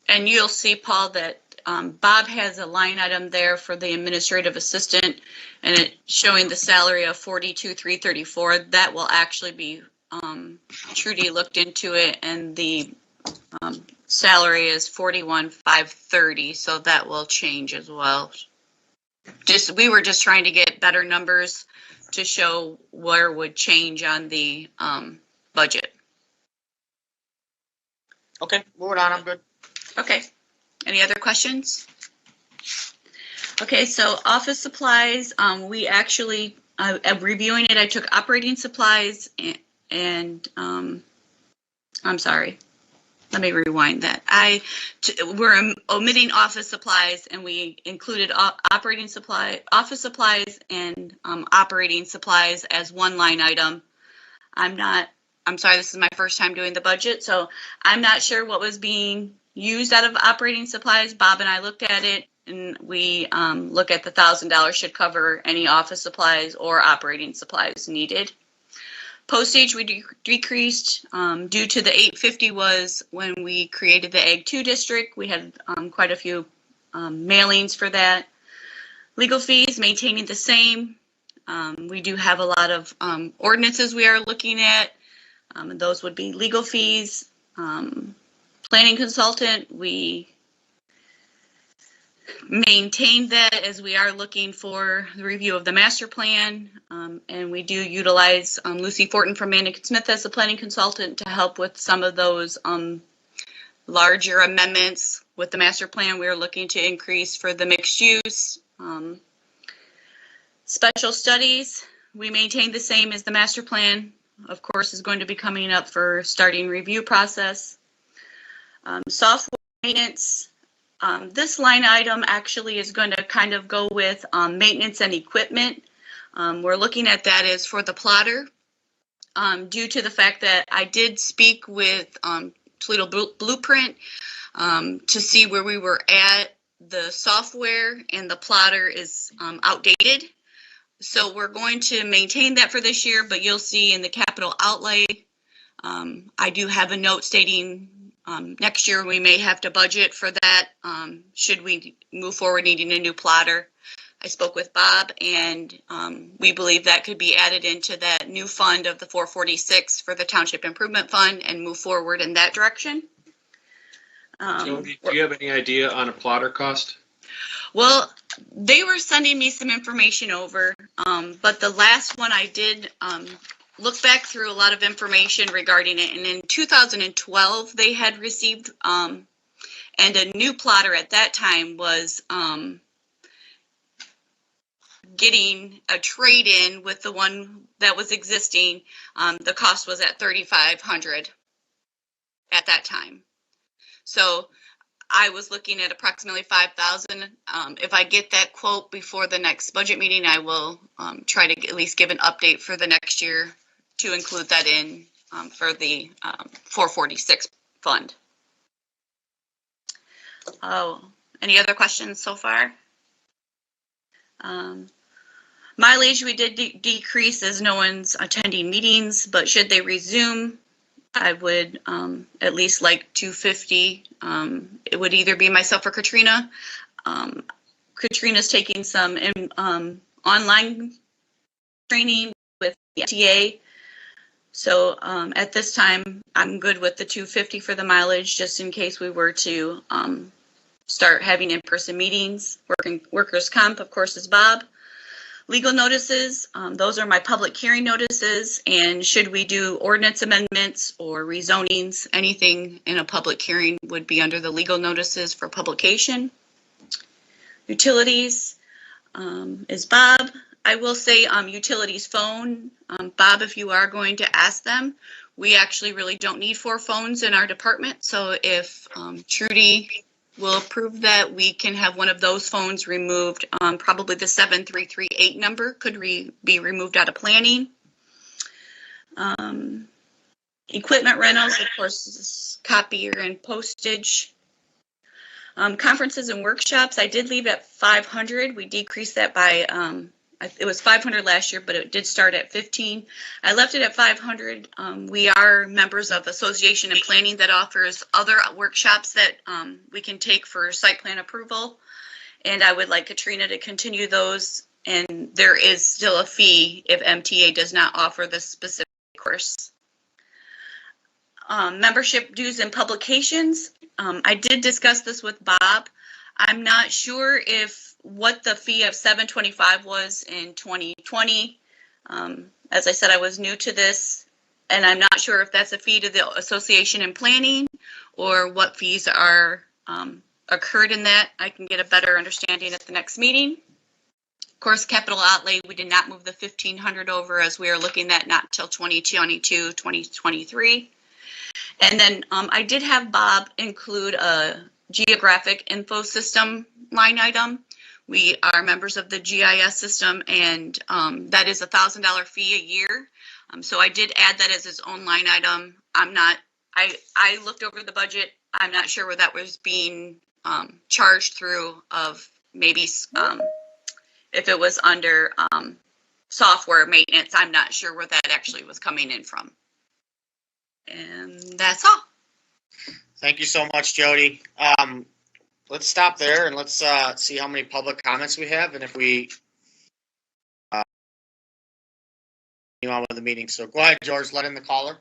And you'll see, Paul, that Bob has a line item there for the administrative assistant, and it's showing the salary of $42,334. That will actually be Trudy looked into it, and the salary is $41,530. So that will change as well. We were just trying to get better numbers to show where would change on the budget. Okay, moving on. I'm good. Okay. Any other questions? Okay, so office supplies, we actually, reviewing it, I took operating supplies and I'm sorry, let me rewind that. We're omitting office supplies and we included operating supply, office supplies and operating supplies as one line item. I'm sorry, this is my first time doing the budget, so I'm not sure what was being used out of operating supplies. Bob and I looked at it, and we look at the $1,000 should cover any office supplies or operating supplies needed. Postage we decreased due to the $850 was when we created the Ag 2 district. We had quite a few mailings for that. Legal fees maintaining the same. We do have a lot of ordinances we are looking at, and those would be legal fees. Planning consultant, we maintain that as we are looking for the review of the master plan, and we do utilize Lucy Fortin from Manick Smith as a planning consultant to help with some of those larger amendments with the master plan. We're looking to increase for the mixed use. Special studies, we maintain the same as the master plan. Of course, is going to be coming up for starting review process. Software maintenance, this line item actually is going to kind of go with maintenance and equipment. We're looking at that as for the plotter, due to the fact that I did speak with Toledo Blueprint to see where we were at. The software and the plotter is outdated. So we're going to maintain that for this year, but you'll see in the capital outlay, I do have a note stating next year we may have to budget for that should we move forward needing a new plotter. I spoke with Bob, and we believe that could be added into that new fund of the 446 for the Township Improvement Fund and move forward in that direction. Jody, do you have any idea on a plotter cost? Well, they were sending me some information over, but the last one I did look back through a lot of information regarding it, and in 2012 they had received And a new plotter at that time was getting a trade-in with the one that was existing. The cost was at $3,500 at that time. So I was looking at approximately $5,000. If I get that quote before the next budget meeting, I will try to at least give an update for the next year to include that in for the 446 fund. Oh, any other questions so far? Mileage we did decrease as no one's attending meetings, but should they resume, I would at least like 250. It would either be myself or Katrina. Katrina's taking some online training with the MTA. So at this time, I'm good with the 250 for the mileage, just in case we were to start having in-person meetings. Workers' comp, of course, is Bob. Legal notices, those are my public hearing notices. And should we do ordinance amendments or rezonings, anything in a public hearing would be under the legal notices for publication. Utilities is Bob. I will say utilities phone. Bob, if you are going to ask them, we actually really don't need 4 phones in our department. So if Trudy will approve that, we can have one of those phones removed. Probably the 7338 number could be removed out of planning. Equipment rentals, of course, is copier and postage. Conferences and workshops, I did leave at 500. We decreased that by, it was 500 last year, but it did start at 15. I left it at 500. We are members of Association and Planning that offers other workshops that we can take for site plan approval. And I would like Katrina to continue those. And there is still a fee if MTA does not offer this specific course. Membership dues and publications. I did discuss this with Bob. I'm not sure if what the fee of $725 was in 2020. As I said, I was new to this, and I'm not sure if that's a fee to the Association and Planning or what fees are occurred in that. I can get a better understanding at the next meeting. Of course, capital outlay, we did not move the 1,500 over as we are looking at not till 2022, 2023. And then I did have Bob include a geographic info system line item. We are members of the GIS system, and that is $1,000 fee a year. So I did add that as its own line item. I looked over the budget. I'm not sure where that was being charged through of maybe if it was under software maintenance. I'm not sure where that actually was coming in from. And that's all. Thank you so much, Jody. Let's stop there and let's see how many public comments we have and if we continue on with the meeting. So go ahead, George, let in the caller.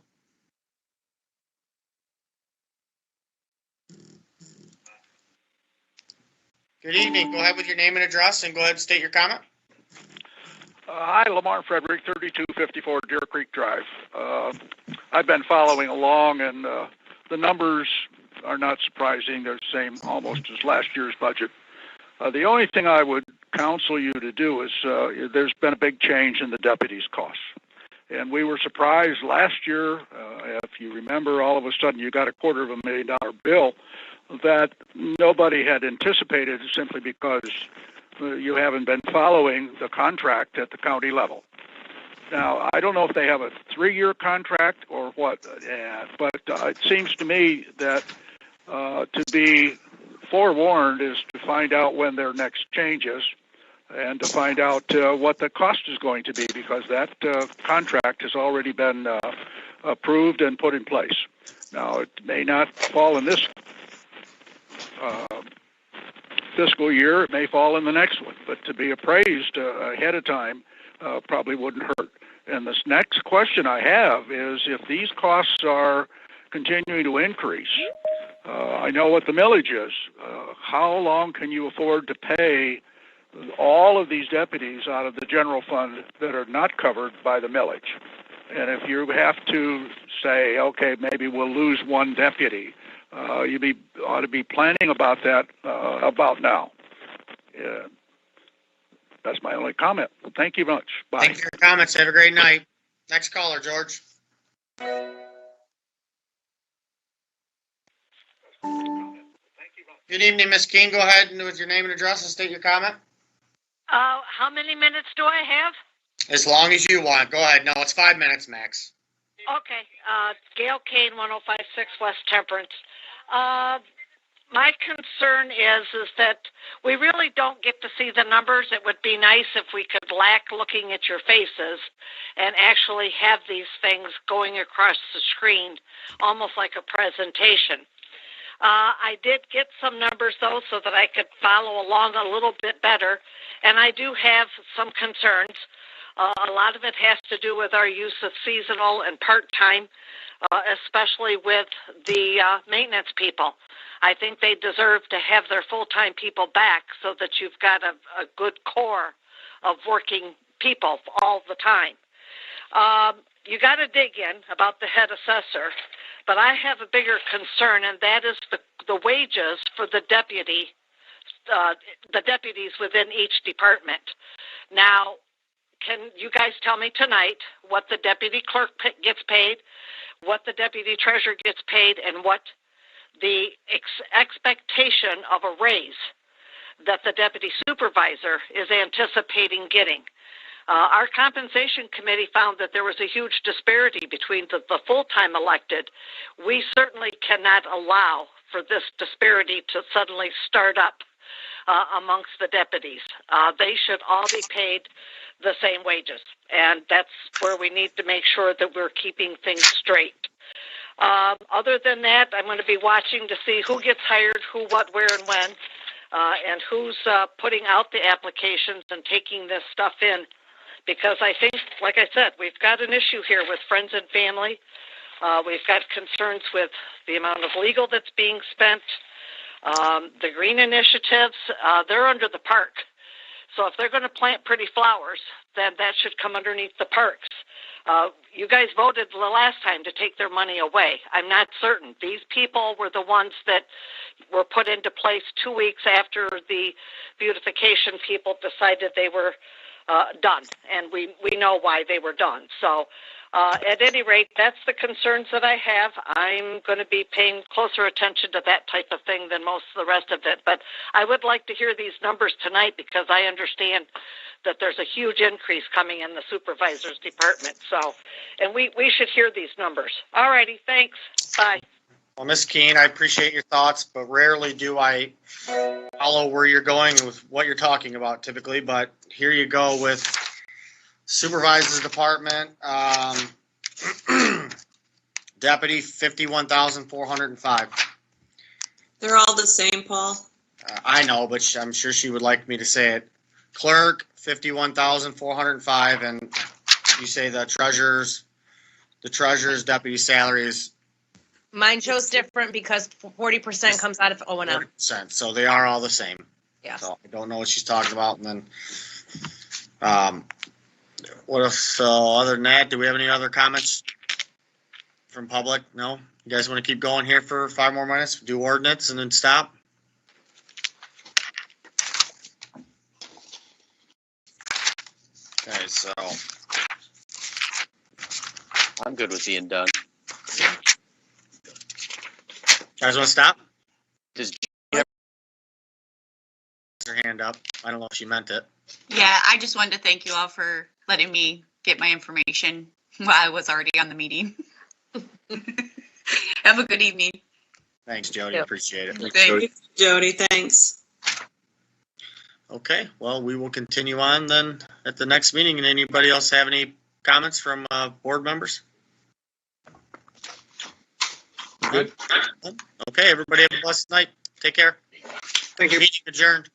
Good evening. Go ahead with your name and address and go ahead and state your comment. Hi, Lamar Frederick, 3254 Deer Creek Drive. I've been following along, and the numbers are not surprising. They're the same almost as last year's budget. The only thing I would counsel you to do is there's been a big change in the deputies' costs. And we were surprised last year, if you remember, all of a sudden you got a $250,000 bill that nobody had anticipated simply because you haven't been following the contract at the county level. Now, I don't know if they have a 3-year contract or what, but it seems to me that to be forewarned is to find out when their next change is and to find out what the cost is going to be, because that contract has already been approved and put in place. Now, it may not fall in this fiscal year, it may fall in the next one, but to be appraised ahead of time probably wouldn't hurt. And this next question I have is, if these costs are continuing to increase, I know what the millage is. How long can you afford to pay all of these deputies out of the general fund that are not covered by the millage? And if you have to say, okay, maybe we'll lose one deputy, You ought to be planning about that about now. Yeah. That's my only comment. Thank you much. Bye. Thank you for your comments. Have a great night. Next caller, George. Good evening, Miss King. Go ahead and with your name and address and state your comment. How many minutes do I have? As long as you want. Go ahead. No, it's 5 minutes max. Okay. Gail Kane, 1056 West Temperance. My concern is that we really don't get to see the numbers. It would be nice if we could lack looking at your faces and actually have these things going across the screen, almost like a presentation. I did get some numbers, though, so that I could follow along a little bit better, and I do have some concerns. A lot of it has to do with our use of seasonal and part-time, especially with the maintenance people. I think they deserve to have their full-time people back so that you've got a good core of working people all the time. You got to dig in about the head assessor, but I have a bigger concern, and that is the wages for the deputies within each department. Now, can you guys tell me tonight what the deputy clerk gets paid, what the deputy treasurer gets paid, and what the expectation of a raise that the deputy supervisor is anticipating getting? Our compensation committee found that there was a huge disparity between the full-time elected. We certainly cannot allow for this disparity to suddenly start up amongst the deputies. They should all be paid the same wages, and that's where we need to make sure that we're keeping things straight. Other than that, I'm going to be watching to see who gets hired, who, what, where, and when, and who's putting out the applications and taking this stuff in. Because I think, like I said, we've got an issue here with friends and family. We've got concerns with the amount of legal that's being spent. The green initiatives, they're under the park. So if they're going to plant pretty flowers, then that should come underneath the parks. You guys voted the last time to take their money away. I'm not certain. These people were the ones that were put into place 2 weeks after the beautification people decided they were done, and we know why they were done. So at any rate, that's the concerns that I have. I'm going to be paying closer attention to that type of thing than most of the rest of it. But I would like to hear these numbers tonight because I understand that there's a huge increase coming in the supervisor's department. So, and we should hear these numbers. All righty, thanks. Bye. Well, Ms. Keene, I appreciate your thoughts, but rarely do I follow where you're going with what you're talking about typically. But here you go with supervisor's department, deputy, 51,405. They're all the same, Paul. I know, but I'm sure she would like me to say it. Clerk, 51,405, and you say the treasurer's deputy salary is. Mine shows different because 40% comes out of O&M. 40%, so they are all the same. Yeah. So I don't know what she's talking about. And then, what if? So other than that, do we have any other comments from public? No. You guys want to keep going here for 5 more minutes? Do ordinance and then stop. Okay, so I'm good with being done. guys want to stop? Does Her hand up. I don't know if she meant it. Yeah, I just wanted to thank you all for letting me get my information while I was already on the meeting. Have a good evening. Thanks, Jody. Yep. Appreciate it. Thanks, Jody. Thanks. Okay, well, we will continue on then at the next meeting. And anybody else have any comments from board members? Good. Okay, everybody have a blessed night. Take care. Thank you. Meeting adjourned.